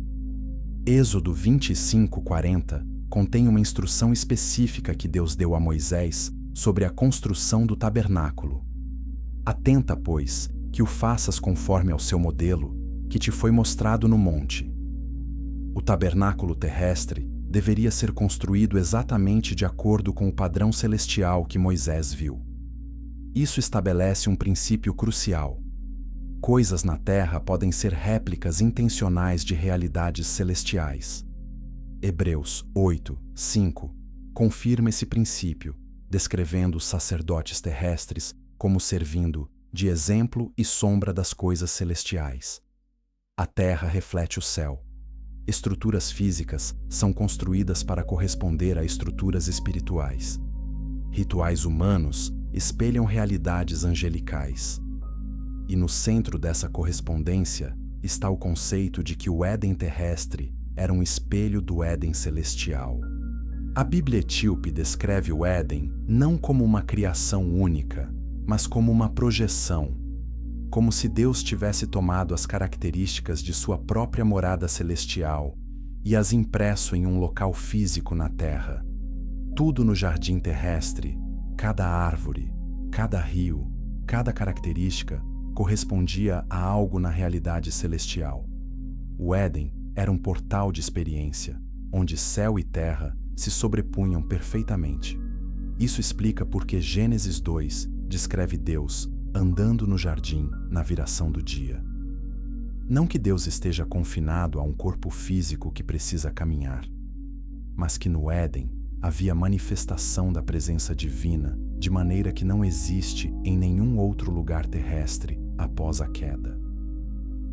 Êxodo 25:40 contém uma instrução específica que Deus deu a Moisés sobre a construção do tabernáculo. Atenta, pois, que o faças conforme ao seu modelo, que te foi mostrado no monte. O tabernáculo terrestre deveria ser construído exatamente de acordo com o padrão celestial que Moisés viu. Isso estabelece um princípio crucial. Coisas na Terra podem ser réplicas intencionais de realidades celestiais. Hebreus 8:5 confirma esse princípio, descrevendo os sacerdotes terrestres como servindo de exemplo e sombra das coisas celestiais. A Terra reflete o céu. Estruturas físicas são construídas para corresponder a estruturas espirituais. Rituais humanos espelham realidades angelicais. E no centro dessa correspondência está o conceito de que o Éden terrestre era um espelho do Éden celestial. A Bíblia etíope descreve o Éden não como uma criação única, mas como uma projeção, como se Deus tivesse tomado as características de sua própria morada celestial e as impresso em um local físico na Terra. Tudo no jardim terrestre, cada árvore, cada rio, cada característica, correspondia a algo na realidade celestial. O Éden era um portal de experiência, onde céu e terra se sobrepunham perfeitamente. Isso explica por que Gênesis 2 descreve Deus andando no jardim na viração do dia. Não que Deus esteja confinado a um corpo físico que precisa caminhar, mas que no Éden havia manifestação da presença divina de maneira que não existe em nenhum outro lugar terrestre após a queda.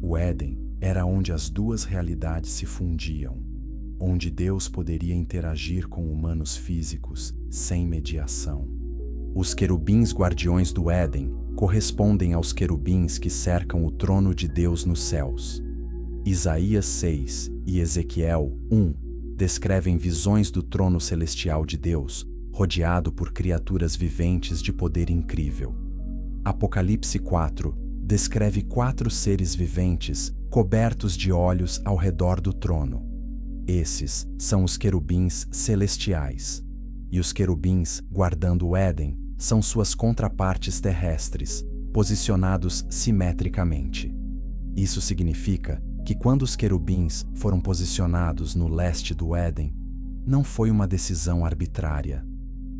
O Éden era onde as duas realidades se fundiam, onde Deus poderia interagir com humanos físicos sem mediação. Os querubins guardiões do Éden correspondem aos querubins que cercam o trono de Deus nos céus. Isaías 6 e Ezequiel 1 descrevem visões do trono celestial de Deus, rodeado por criaturas viventes de poder incrível. Apocalipse 4 descreve 4 seres viventes cobertos de olhos ao redor do trono. Esses são os querubins celestiais. E os querubins guardando o Éden são suas contrapartes terrestres, posicionados simetricamente. Isso significa que quando os querubins foram posicionados no leste do Éden, não foi uma decisão arbitrária.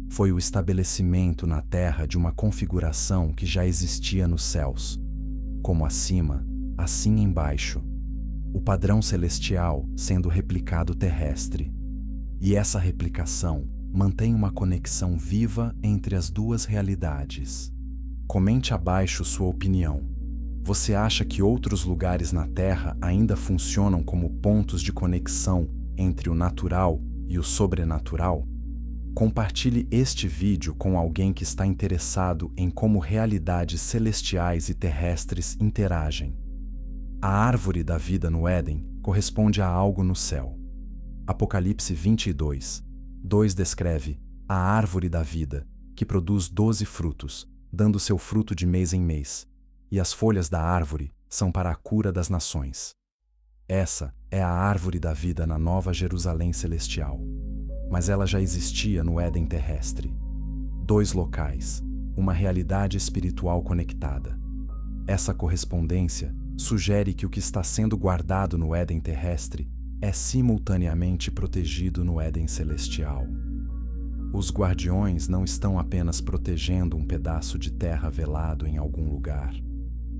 Foi o estabelecimento na terra de uma configuração que já existia nos céus. Como acima, assim embaixo. O padrão celestial sendo replicado terrestre. E essa replicação mantém uma conexão viva entre as duas realidades. Comente abaixo sua opinião. Você acha que outros lugares na Terra ainda funcionam como pontos de conexão entre o natural e o sobrenatural? Compartilhe este vídeo com alguém que está interessado em como realidades celestiais e terrestres interagem. A árvore da vida no Éden corresponde a algo no céu. Apocalipse 22:2 descreve a árvore da vida, que produz 12 frutos, dando seu fruto de mês em mês, e as folhas da árvore são para a cura das nações. Essa é a árvore da vida na Nova Jerusalém celestial, mas ela já existia no Éden terrestre. 2 locais, uma realidade espiritual conectada. Essa correspondência sugere que o que está sendo guardado no Éden terrestre é simultaneamente protegido no Éden celestial. Os guardiões não estão apenas protegendo um pedaço de terra velado em algum lugar.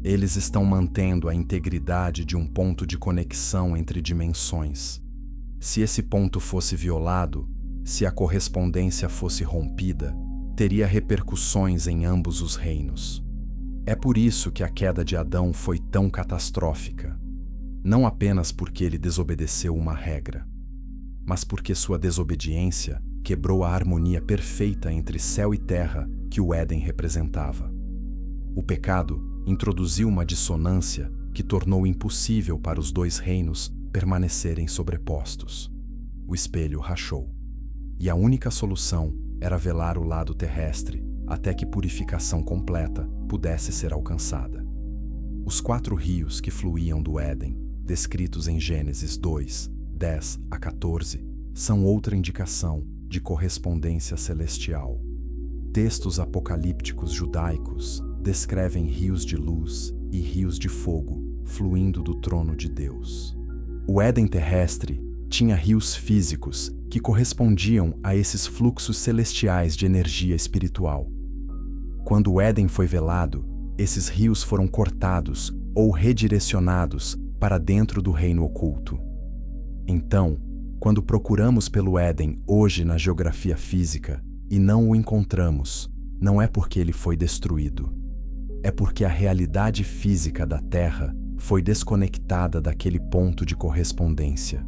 Eles estão mantendo a integridade de um ponto de conexão entre dimensões. Se esse ponto fosse violado, se a correspondência fosse rompida, teria repercussões em ambos os reinos. É por isso que a queda de Adão foi tão catastrófica. Não apenas porque ele desobedeceu uma regra, mas porque sua desobediência quebrou a harmonia perfeita entre céu e terra que o Éden representava. O pecado introduziu uma dissonância que tornou impossível para os 2 reinos permanecerem sobrepostos. O espelho rachou. E a única solução era velar o lado terrestre, até que purificação completa pudesse ser alcançada. Os 4 rios que fluíam do Éden, descritos em Gênesis 2:10-14, são outra indicação de correspondência celestial. Textos apocalípticos judaicos descrevem rios de luz e rios de fogo fluindo do trono de Deus. O Éden terrestre tinha rios físicos que correspondiam a esses fluxos celestiais de energia espiritual. Quando o Éden foi velado, esses rios foram cortados ou redirecionados para dentro do reino oculto. Então, quando procuramos pelo Éden hoje na geografia física e não o encontramos, não é porque ele foi destruído. É porque a realidade física da Terra foi desconectada daquele ponto de correspondência.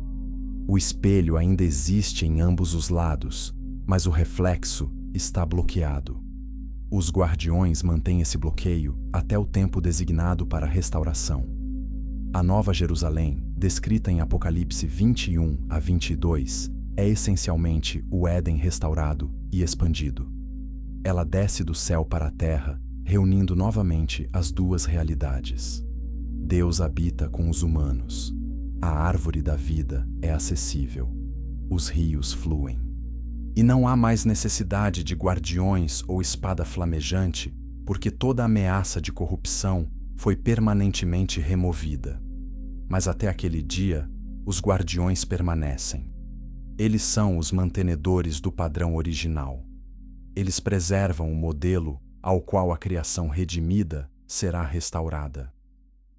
O espelho ainda existe em ambos os lados, mas o reflexo está bloqueado. Os guardiões mantêm esse bloqueio até o tempo designado para a restauração. A Nova Jerusalém, descrita em Apocalipse 21 a 22, é essencialmente o Éden restaurado e expandido. Ela desce do céu para a terra, reunindo novamente as duas realidades. Deus habita com os humanos. A árvore da vida é acessível. Os rios fluem. E não há mais necessidade de guardiões ou espada flamejante, porque toda ameaça de corrupção foi permanentemente removida. Mas até aquele dia, os guardiões permanecem. Eles são os mantenedores do padrão original. Eles preservam o modelo ao qual a criação redimida será restaurada.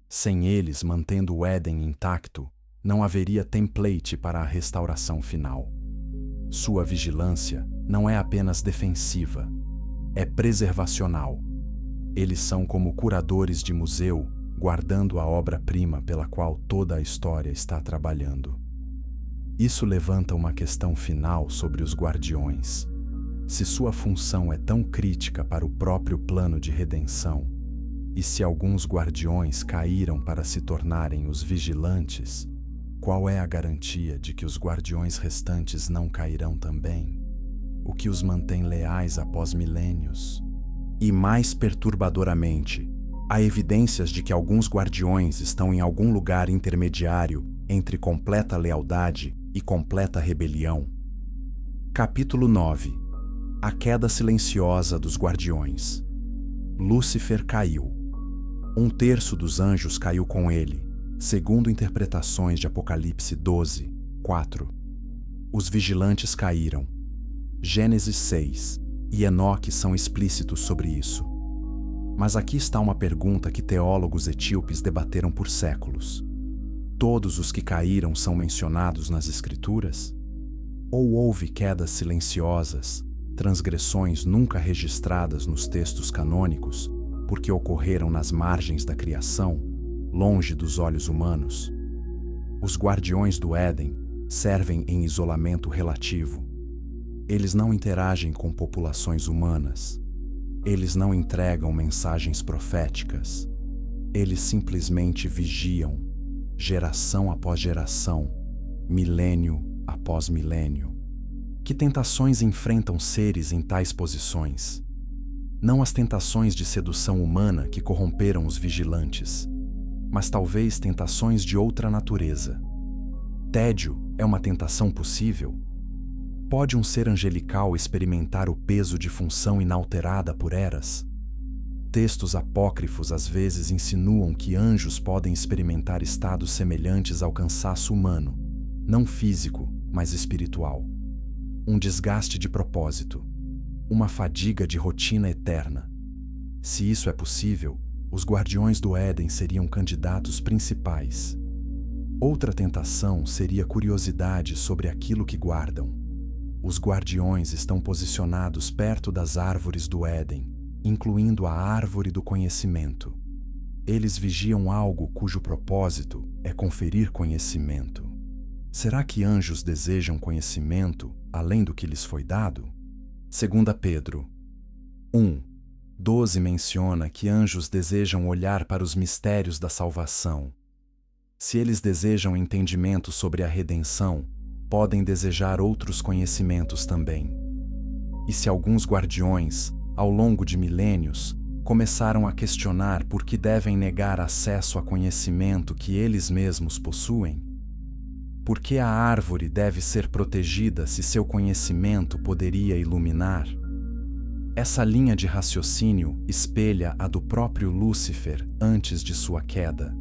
Sem eles mantendo o Éden intacto, não haveria template para a restauração final. Sua vigilância não é apenas defensiva, é preservacional. Eles são como curadores de museu, guardando a obra-prima pela qual toda a história está trabalhando. Isso levanta uma questão final sobre os guardiões. Se sua função é tão crítica para o próprio plano de redenção, e se alguns guardiões caíram para se tornarem os vigilantes, qual é a garantia de que os guardiões restantes não cairão também? O que os mantém leais após milênios? E mais perturbadoramente, há evidências de que alguns guardiões estão em algum lugar intermediário entre completa lealdade e completa rebelião. Capítulo 9. A queda silenciosa dos guardiões. Lúcifer caiu. 1/3 dos anjos caiu com ele, segundo interpretações de Apocalipse 12, 4. Os vigilantes caíram. Gênesis 6 e Enoque são explícitos sobre isso. Mas aqui está uma pergunta que teólogos etíopes debateram por séculos. Todos os que caíram são mencionados nas Escrituras? Ou houve quedas silenciosas, transgressões nunca registradas nos textos canônicos, porque ocorreram nas margens da criação, longe dos olhos humanos? Os guardiões do Éden servem em isolamento relativo. Eles não interagem com populações humanas. Eles não entregam mensagens proféticas. Eles simplesmente vigiam, geração após geração, milênio após milênio. Que tentações enfrentam seres em tais posições? Não as tentações de sedução humana que corromperam os vigilantes, mas talvez tentações de outra natureza. Tédio é uma tentação possível? Pode um ser angelical experimentar o peso de função inalterada por eras? Textos apócrifos às vezes insinuam que anjos podem experimentar estados semelhantes ao cansaço humano, não físico, mas espiritual. Um desgaste de propósito, uma fadiga de rotina eterna. Se isso é possível, os guardiões do Éden seriam candidatos principais. Outra tentação seria curiosidade sobre aquilo que guardam. Os guardiões estão posicionados perto das árvores do Éden, incluindo a árvore do conhecimento. Eles vigiam algo cujo propósito é conferir conhecimento. Será que anjos desejam conhecimento além do que lhes foi dado? 2 Pedro 1:12 menciona que anjos desejam olhar para os mistérios da salvação. Se eles desejam entendimento sobre a redenção, podem desejar outros conhecimentos também. E se alguns guardiões, ao longo de milênios, começaram a questionar por que devem negar acesso a conhecimento que eles mesmos possuem? Por que a árvore deve ser protegida se seu conhecimento poderia iluminar? Essa linha de raciocínio espelha a do próprio Lúcifer antes de sua queda.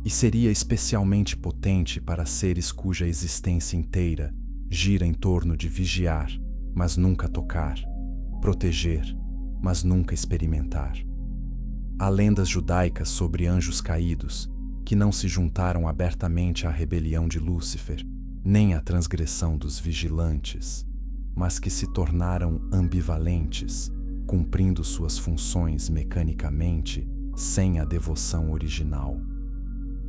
E seria especialmente potente para seres cuja existência inteira gira em torno de vigiar, mas nunca tocar, proteger, mas nunca experimentar. Há lendas judaicas sobre anjos caídos que não se juntaram abertamente à rebelião de Lúcifer, nem à transgressão dos vigilantes, mas que se tornaram ambivalentes, cumprindo suas funções mecanicamente, sem a devoção original.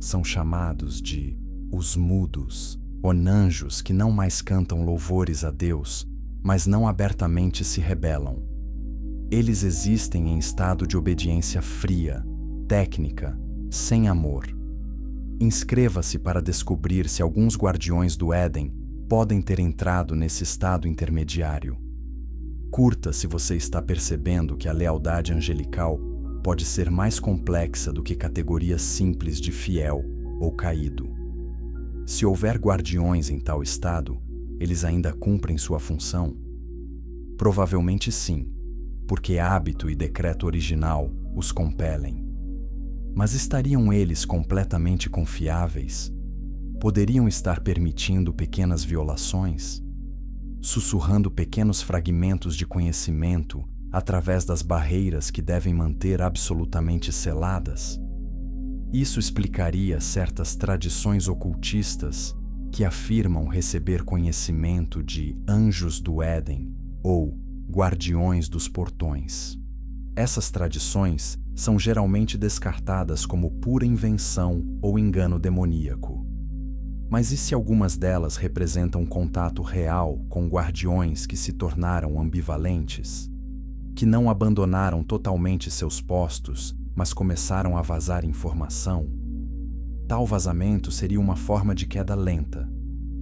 São chamados de os mudos, onanjos que não mais cantam louvores a Deus, mas não abertamente se rebelam. Eles existem em estado de obediência fria, técnica, sem amor. Inscreva-se para descobrir se alguns guardiões do Éden podem ter entrado nesse estado intermediário. Curta se você está percebendo que a lealdade angelical pode ser mais complexa do que categorias simples de fiel ou caído. Se houver guardiões em tal estado, eles ainda cumprem sua função? Provavelmente sim, porque hábito e decreto original os compelem. Mas estariam eles completamente confiáveis? Poderiam estar permitindo pequenas violações? Sussurrando pequenos fragmentos de conhecimento através das barreiras que devem manter absolutamente seladas? Isso explicaria certas tradições ocultistas que afirmam receber conhecimento de anjos do Éden ou guardiões dos portões. Essas tradições são geralmente descartadas como pura invenção ou engano demoníaco. Mas e se algumas delas representam contato real com guardiões que se tornaram ambivalentes? Que não abandonaram totalmente seus postos, mas começaram a vazar informação? Tal vazamento seria uma forma de queda lenta,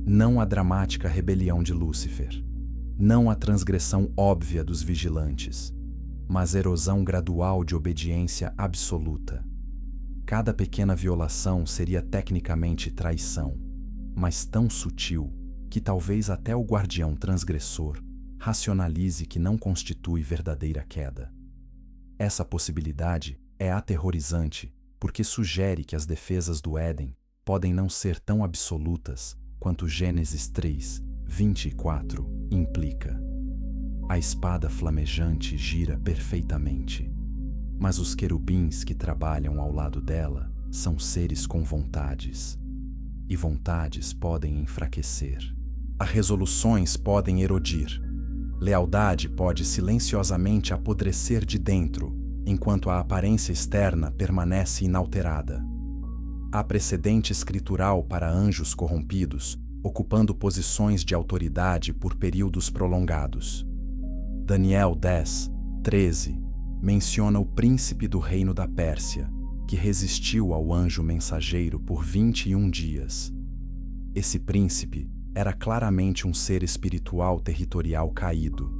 não a dramática rebelião de Lúcifer, não a transgressão óbvia dos vigilantes, mas erosão gradual de obediência absoluta. Cada pequena violação seria tecnicamente traição, mas tão sutil que talvez até o guardião transgressor racionalize que não constitui verdadeira queda. Essa possibilidade é aterrorizante porque sugere que as defesas do Éden podem não ser tão absolutas quanto Gênesis 3, 24 implica. A espada flamejante gira perfeitamente, mas os querubins que trabalham ao lado dela são seres com vontades, e vontades podem enfraquecer. As resoluções podem erodir. Lealdade pode silenciosamente apodrecer de dentro, enquanto a aparência externa permanece inalterada. Há precedente escritural para anjos corrompidos, ocupando posições de autoridade por períodos prolongados. Daniel 10, 13 menciona o príncipe do reino da Pérsia, que resistiu ao anjo mensageiro por 21 dias. Esse príncipe era claramente um ser espiritual territorial caído,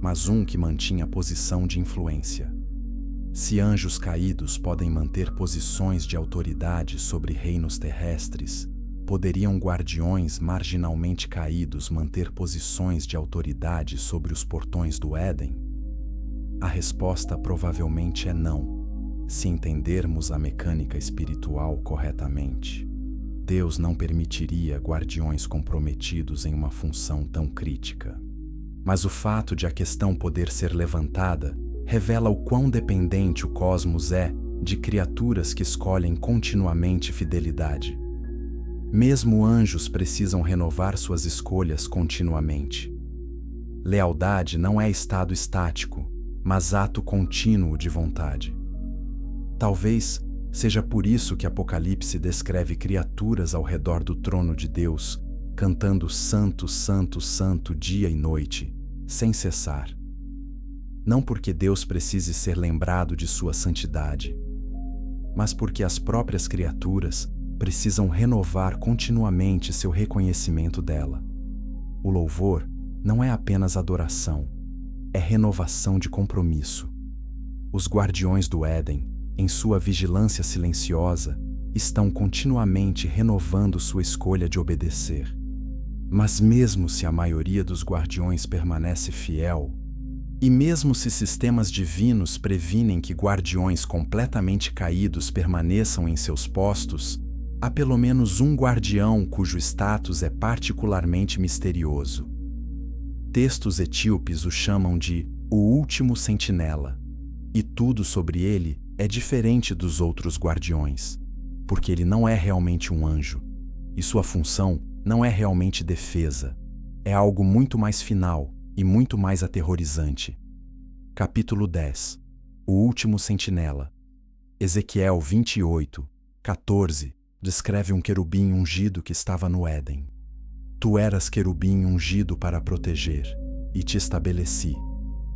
mas um que mantinha posição de influência. Se anjos caídos podem manter posições de autoridade sobre reinos terrestres, poderiam guardiões marginalmente caídos manter posições de autoridade sobre os portões do Éden? A resposta provavelmente é não, se entendermos a mecânica espiritual corretamente. Deus não permitiria guardiões comprometidos em uma função tão crítica. Mas o fato de a questão poder ser levantada revela o quão dependente o cosmos é de criaturas que escolhem continuamente fidelidade. Mesmo anjos precisam renovar suas escolhas continuamente. Lealdade não é estado estático, mas ato contínuo de vontade. Talvez seja por isso que Apocalipse descreve criaturas ao redor do trono de Deus, cantando Santo, Santo, Santo dia e noite, sem cessar. Não porque Deus precise ser lembrado de sua santidade, mas porque as próprias criaturas precisam renovar continuamente seu reconhecimento dela. O louvor não é apenas adoração, é renovação de compromisso. Os guardiões do Éden, em sua vigilância silenciosa, estão continuamente renovando sua escolha de obedecer. Mas mesmo se a maioria dos guardiões permanece fiel, e mesmo se sistemas divinos previnem que guardiões completamente caídos permaneçam em seus postos, há pelo menos um guardião cujo status é particularmente misterioso. Textos etíopes o chamam de o último sentinela. E tudo sobre ele é diferente dos outros guardiões, porque ele não é realmente um anjo, e sua função não é realmente defesa. É algo muito mais final e muito mais aterrorizante. Capítulo 10. O último sentinela. Ezequiel 28, 14, descreve um querubim ungido que estava no Éden. Tu eras querubim ungido para proteger, e te estabeleci.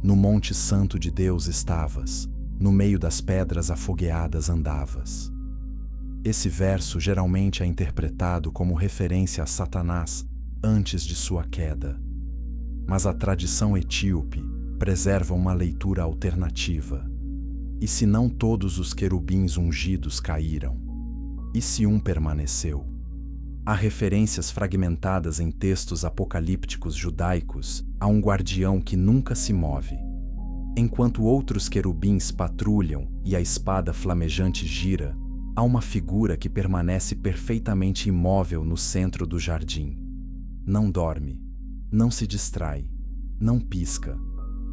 No monte santo de Deus estavas, no meio das pedras afogueadas andavas. Esse verso geralmente é interpretado como referência a Satanás antes de sua queda. Mas a tradição etíope preserva uma leitura alternativa. E se não todos os querubins ungidos caíram? E se um permaneceu? Há referências fragmentadas em textos apocalípticos judaicos a um guardião que nunca se move. Enquanto outros querubins patrulham e a espada flamejante gira, há uma figura que permanece perfeitamente imóvel no centro do jardim. Não dorme, não se distrai, não pisca.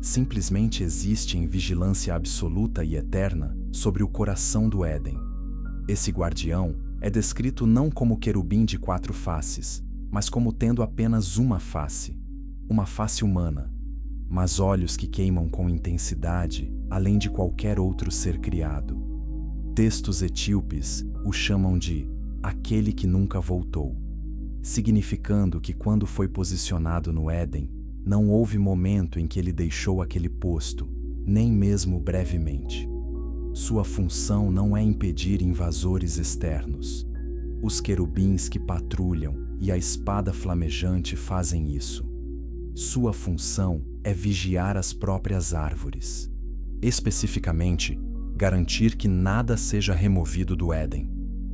Simplesmente existe em vigilância absoluta e eterna sobre o coração do Éden. Esse guardião é descrito não como querubim de 4 faces, mas como tendo apenas uma face humana, mas olhos que queimam com intensidade, além de qualquer outro ser criado. Textos etíopes o chamam de aquele que nunca voltou, significando que quando foi posicionado no Éden, não houve momento em que ele deixou aquele posto, nem mesmo brevemente. Sua função não é impedir invasores externos. Os querubins que patrulham e a espada flamejante fazem isso. Sua função é vigiar as próprias árvores. Especificamente, garantir que nada seja removido do Éden.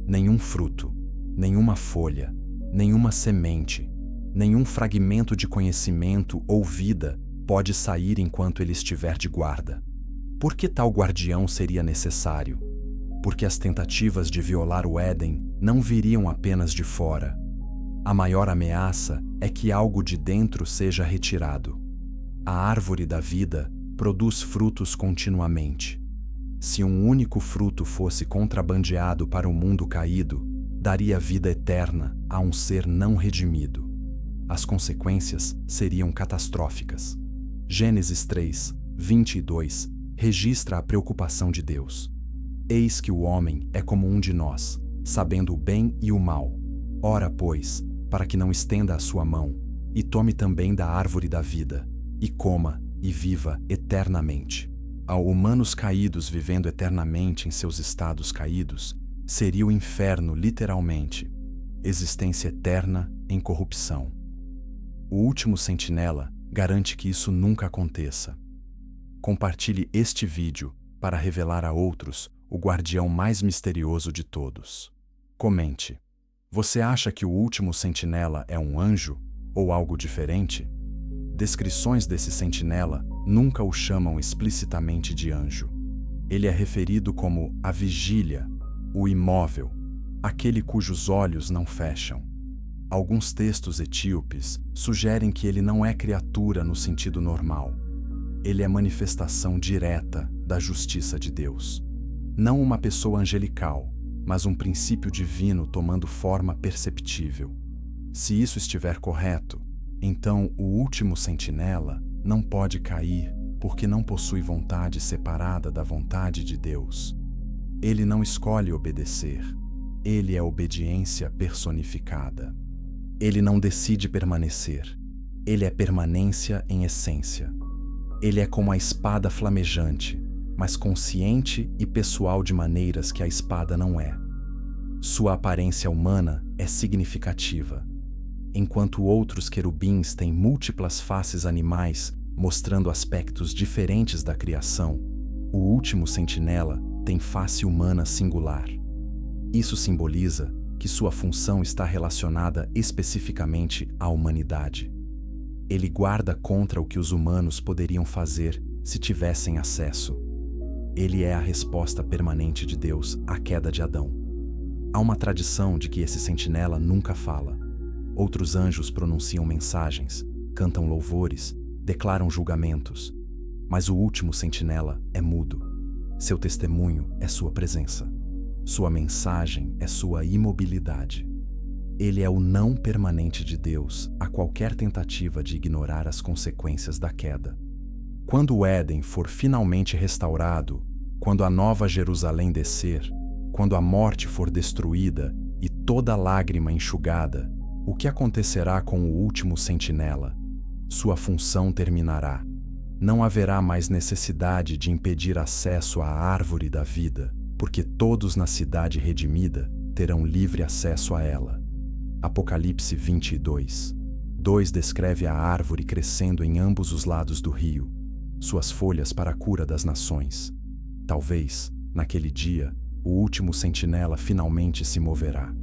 Nenhum fruto, nenhuma folha, nenhuma semente, nenhum fragmento de conhecimento ou vida pode sair enquanto ele estiver de guarda. Por que tal guardião seria necessário? Porque as tentativas de violar o Éden não viriam apenas de fora. A maior ameaça é que algo de dentro seja retirado. A árvore da vida produz frutos continuamente. Se um único fruto fosse contrabandeado para o mundo caído, daria vida eterna a um ser não redimido. As consequências seriam catastróficas. Gênesis 3, 22 registra a preocupação de Deus. Eis que o homem é como um de nós, sabendo o bem e o mal. Ora, pois, para que não estenda a sua mão, e tome também da árvore da vida, e coma, e viva eternamente. Ao humanos caídos vivendo eternamente em seus estados caídos, seria o inferno literalmente, existência eterna em corrupção. O último sentinela garante que isso nunca aconteça. Compartilhe este vídeo para revelar a outros o guardião mais misterioso de todos. Comente. Você acha que o último sentinela é um anjo ou algo diferente? Descrições desse sentinela nunca o chamam explicitamente de anjo. Ele é referido como a vigília, o imóvel, aquele cujos olhos não fecham. Alguns textos etíopes sugerem que ele não é criatura no sentido normal. Ele é manifestação direta da justiça de Deus. Não uma pessoa angelical, mas um princípio divino tomando forma perceptível. Se isso estiver correto, então o último sentinela não pode cair porque não possui vontade separada da vontade de Deus. Ele não escolhe obedecer. Ele é obediência personificada. Ele não decide permanecer. Ele é permanência em essência. Ele é como a espada flamejante, mas consciente e pessoal de maneiras que a espada não é. Sua aparência humana é significativa. Enquanto outros querubins têm múltiplas faces animais, mostrando aspectos diferentes da criação, o último sentinela tem face humana singular. Isso simboliza que sua função está relacionada especificamente à humanidade. Ele guarda contra o que os humanos poderiam fazer se tivessem acesso. Ele é a resposta permanente de Deus à queda de Adão. Há uma tradição de que esse sentinela nunca fala. Outros anjos pronunciam mensagens, cantam louvores, declaram julgamentos. Mas o último sentinela é mudo. Seu testemunho é sua presença. Sua mensagem é sua imobilidade. Ele é o não permanente de Deus a qualquer tentativa de ignorar as consequências da queda. Quando o Éden for finalmente restaurado, quando a nova Jerusalém descer, quando a morte for destruída e toda lágrima enxugada, o que acontecerá com o último sentinela? Sua função terminará. Não haverá mais necessidade de impedir acesso à árvore da vida, porque todos na cidade redimida terão livre acesso a ela. Apocalipse 22. 2 descreve a árvore crescendo em ambos os lados do rio, suas folhas para a cura das nações. Talvez, naquele dia, o último sentinela finalmente se moverá.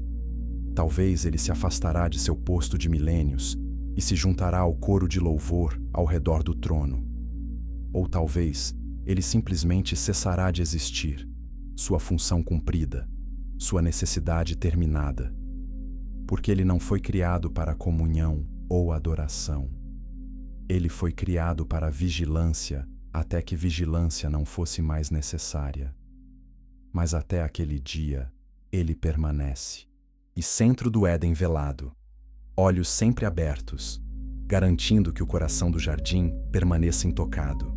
Talvez ele se afastará de seu posto de milênios e se juntará ao coro de louvor ao redor do trono. Ou talvez ele simplesmente cessará de existir, sua função cumprida, sua necessidade terminada, porque ele não foi criado para comunhão ou adoração. Ele foi criado para vigilância até que vigilância não fosse mais necessária. Mas até aquele dia, ele permanece. E centro do Éden velado, olhos sempre abertos, garantindo que o coração do jardim permaneça intocado.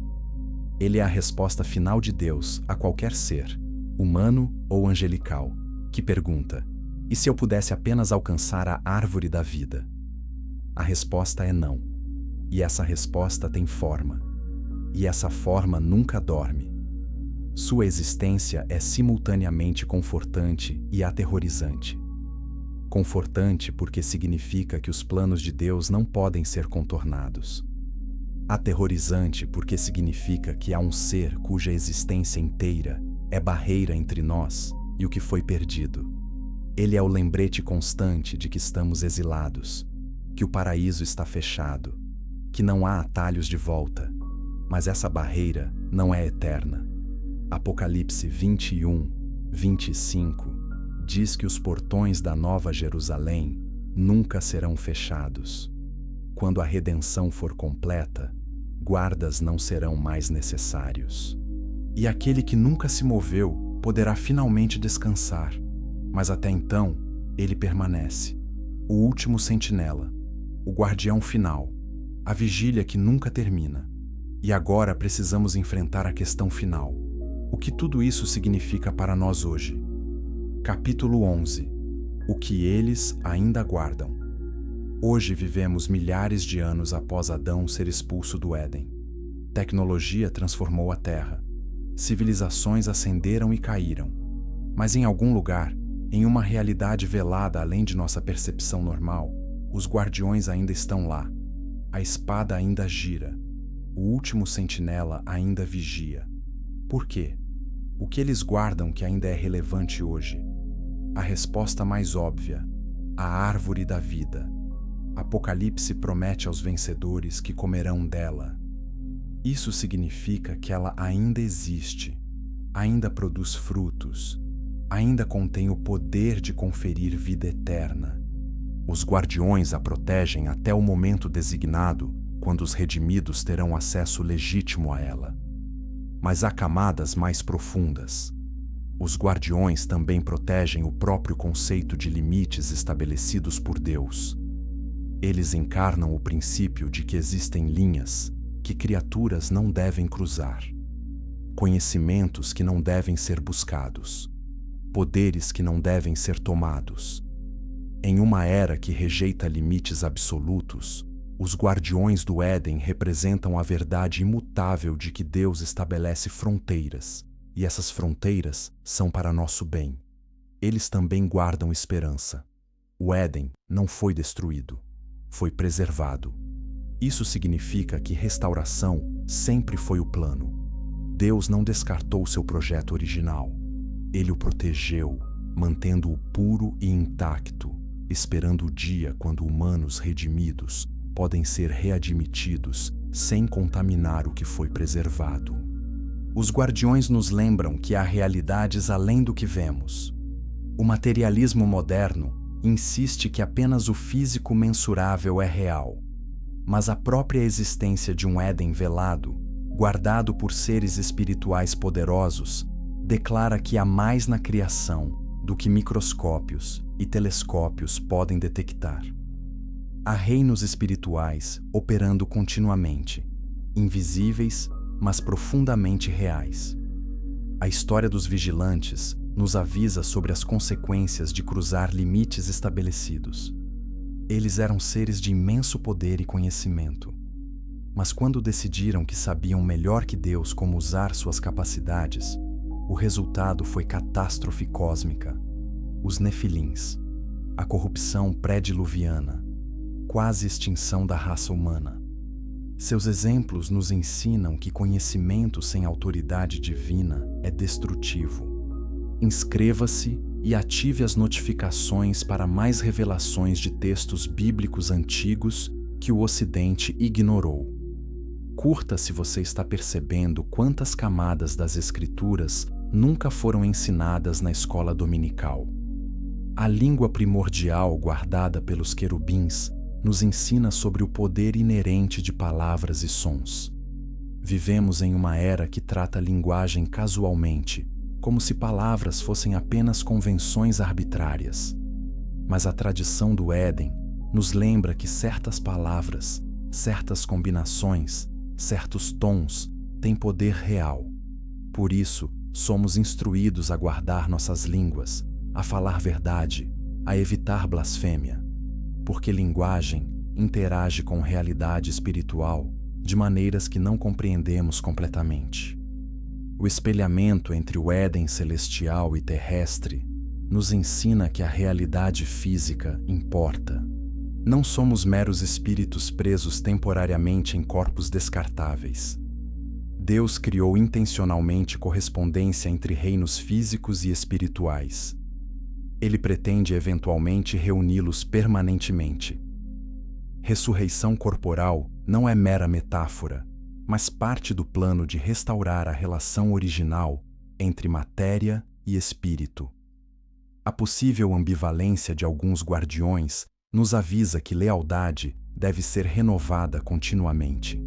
Ele é a resposta final de Deus a qualquer ser, humano ou angelical, que pergunta: e se eu pudesse apenas alcançar a árvore da vida? A resposta é não. E essa resposta tem forma. E essa forma nunca dorme. Sua existência é simultaneamente confortante e aterrorizante. Confortante porque significa que os planos de Deus não podem ser contornados. Aterrorizante porque significa que há um ser cuja existência inteira é barreira entre nós e o que foi perdido. Ele é o lembrete constante de que estamos exilados, que o paraíso está fechado, que não há atalhos de volta, mas essa barreira não é eterna. Apocalipse 21, 25 diz que os portões da Nova Jerusalém nunca serão fechados. Quando a redenção for completa, guardas não serão mais necessários. E aquele que nunca se moveu poderá finalmente descansar, mas até então ele permanece. O último sentinela, o guardião final, a vigília que nunca termina. E agora precisamos enfrentar a questão final. O que tudo isso significa para nós hoje? Capítulo 11. O que eles ainda guardam. Hoje vivemos milhares de anos após Adão ser expulso do Éden. Tecnologia transformou a Terra. Civilizações ascenderam e caíram. Mas em algum lugar, em uma realidade velada além de nossa percepção normal, os guardiões ainda estão lá. A espada ainda gira. O último sentinela ainda vigia. Por quê? O que eles guardam que ainda é relevante hoje? A resposta mais óbvia: a árvore da vida. Apocalipse promete aos vencedores que comerão dela. Isso significa que ela ainda existe, ainda produz frutos, ainda contém o poder de conferir vida eterna. Os guardiões a protegem até o momento designado, quando os redimidos terão acesso legítimo a ela. Mas há camadas mais profundas. Os guardiões também protegem o próprio conceito de limites estabelecidos por Deus. Eles encarnam o princípio de que existem linhas que criaturas não devem cruzar, conhecimentos que não devem ser buscados, poderes que não devem ser tomados. Em uma era que rejeita limites absolutos, os guardiões do Éden representam a verdade imutável de que Deus estabelece fronteiras, e essas fronteiras são para nosso bem. Eles também guardam esperança. O Éden não foi destruído, foi preservado. Isso significa que restauração sempre foi o plano. Deus não descartou seu projeto original. Ele o protegeu, mantendo-o puro e intacto, esperando o dia quando humanos redimidos podem ser readmitidos sem contaminar o que foi preservado. Os guardiões nos lembram que há realidades além do que vemos. O materialismo moderno insiste que apenas o físico mensurável é real, mas a própria existência de um Éden velado guardado por seres espirituais poderosos, declara que há mais na criação do que microscópios e telescópios podem detectar. Há reinos espirituais operando continuamente, invisíveis, mas profundamente reais. A história dos vigilantes nos avisa sobre as consequências de cruzar limites estabelecidos. Eles eram seres de imenso poder e conhecimento. Mas quando decidiram que sabiam melhor que Deus como usar suas capacidades, o resultado foi catástrofe cósmica. Os nefilins, a corrupção pré-diluviana, quase extinção da raça humana. Seus exemplos nos ensinam que conhecimento sem autoridade divina é destrutivo. Inscreva-se e ative as notificações para mais revelações de textos bíblicos antigos que o Ocidente ignorou. Curta se você está percebendo quantas camadas das Escrituras nunca foram ensinadas na escola dominical. A língua primordial guardada pelos querubins nos ensina sobre o poder inerente de palavras e sons. Vivemos em uma era que trata a linguagem casualmente, como se palavras fossem apenas convenções arbitrárias. Mas a tradição do Éden nos lembra que certas palavras, certas combinações, certos tons têm poder real. Por isso, somos instruídos a guardar nossas línguas, a falar verdade, a evitar blasfêmia. Porque linguagem interage com realidade espiritual de maneiras que não compreendemos completamente. O espelhamento entre o Éden celestial e terrestre nos ensina que a realidade física importa. Não somos meros espíritos presos temporariamente em corpos descartáveis. Deus criou intencionalmente correspondência entre reinos físicos e espirituais. Ele pretende eventualmente reuni-los permanentemente. Ressurreição corporal não é mera metáfora, mas parte do plano de restaurar a relação original entre matéria e espírito. A possível ambivalência de alguns guardiões nos avisa que lealdade deve ser renovada continuamente.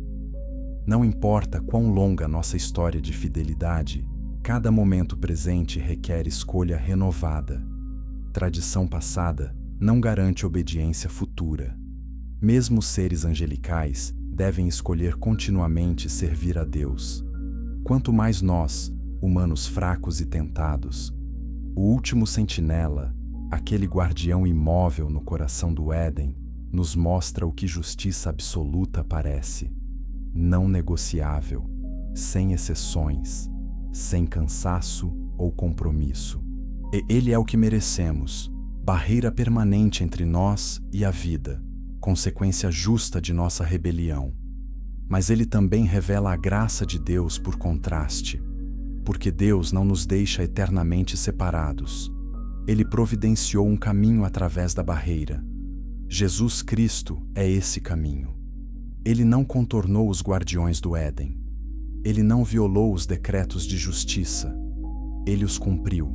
Não importa quão longa nossa história de fidelidade, cada momento presente requer escolha renovada. Tradição passada não garante obediência futura. Mesmo os seres angelicais devem escolher continuamente servir a Deus. Quanto mais nós, humanos fracos e tentados, o último sentinela, aquele guardião imóvel no coração do Éden, nos mostra o que justiça absoluta parece. Não negociável, sem exceções, sem cansaço ou compromisso. E ele é o que merecemos, barreira permanente entre nós e a vida, consequência justa de nossa rebelião. Mas ele também revela a graça de Deus por contraste, porque Deus não nos deixa eternamente separados. Ele providenciou um caminho através da barreira. Jesus Cristo é esse caminho. Ele não contornou os guardiões do Éden. Ele não violou os decretos de justiça. Ele os cumpriu.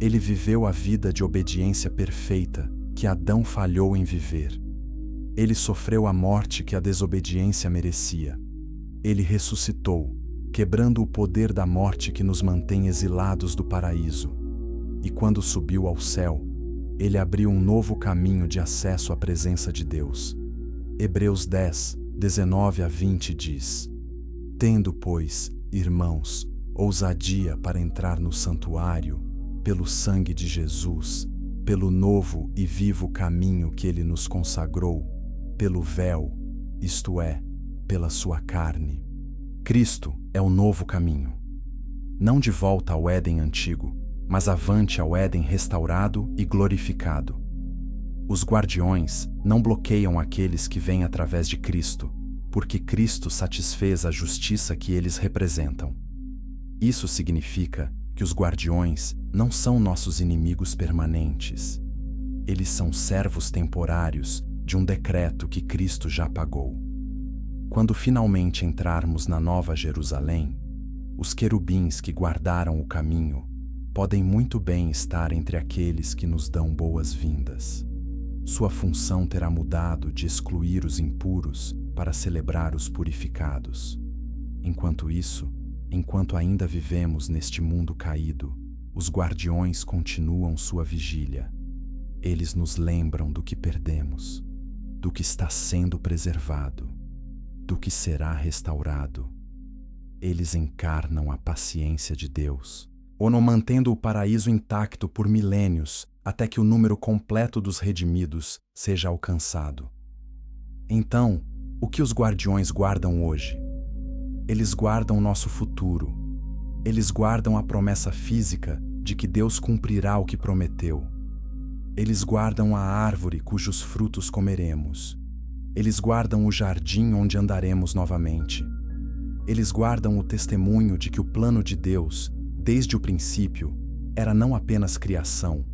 Ele viveu a vida de obediência perfeita que Adão falhou em viver. Ele sofreu a morte que a desobediência merecia. Ele ressuscitou, quebrando o poder da morte que nos mantém exilados do paraíso. E quando subiu ao céu, ele abriu um novo caminho de acesso à presença de Deus. Hebreus 10, 19 a 20 diz: Tendo, pois, irmãos, ousadia para entrar no santuário, pelo sangue de Jesus, pelo novo e vivo caminho que ele nos consagrou, pelo véu, isto é, pela sua carne. Cristo é o novo caminho. Não de volta ao Éden antigo, mas avante ao Éden restaurado e glorificado. Os guardiões não bloqueiam aqueles que vêm através de Cristo, porque Cristo satisfez a justiça que eles representam. Isso significa que os guardiões não são nossos inimigos permanentes. Eles são servos temporários de um decreto que Cristo já pagou. Quando finalmente entrarmos na Nova Jerusalém, os querubins que guardaram o caminho podem muito bem estar entre aqueles que nos dão boas-vindas. Sua função terá mudado de excluir os impuros para celebrar os purificados. Enquanto isso, enquanto ainda vivemos neste mundo caído, os guardiões continuam sua vigília. Eles nos lembram do que perdemos, do que está sendo preservado, do que será restaurado. Eles encarnam a paciência de Deus, ou mantendo o paraíso intacto por milênios, até que o número completo dos redimidos seja alcançado. Então, o que os guardiões guardam hoje? Eles guardam nosso futuro. Eles guardam a promessa física de que Deus cumprirá o que prometeu. Eles guardam a árvore cujos frutos comeremos. Eles guardam o jardim onde andaremos novamente. Eles guardam o testemunho de que o plano de Deus, desde o princípio, era não apenas criação,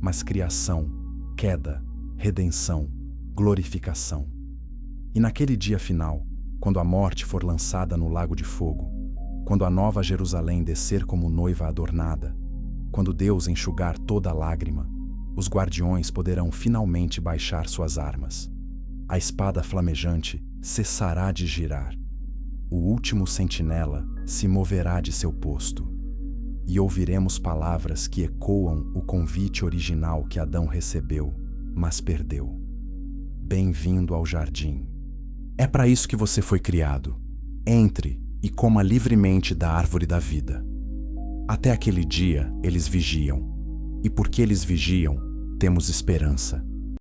mas criação, queda, redenção, glorificação. E naquele dia final, quando a morte for lançada no lago de fogo, quando a nova Jerusalém descer como noiva adornada, quando Deus enxugar toda lágrima, os guardiões poderão finalmente baixar suas armas. A espada flamejante cessará de girar. O último sentinela se moverá de seu posto. E ouviremos palavras que ecoam o convite original que Adão recebeu, mas perdeu. Bem-vindo ao jardim. É para isso que você foi criado. Entre e coma livremente da árvore da vida. Até aquele dia, eles vigiam. E porque eles vigiam, temos esperança.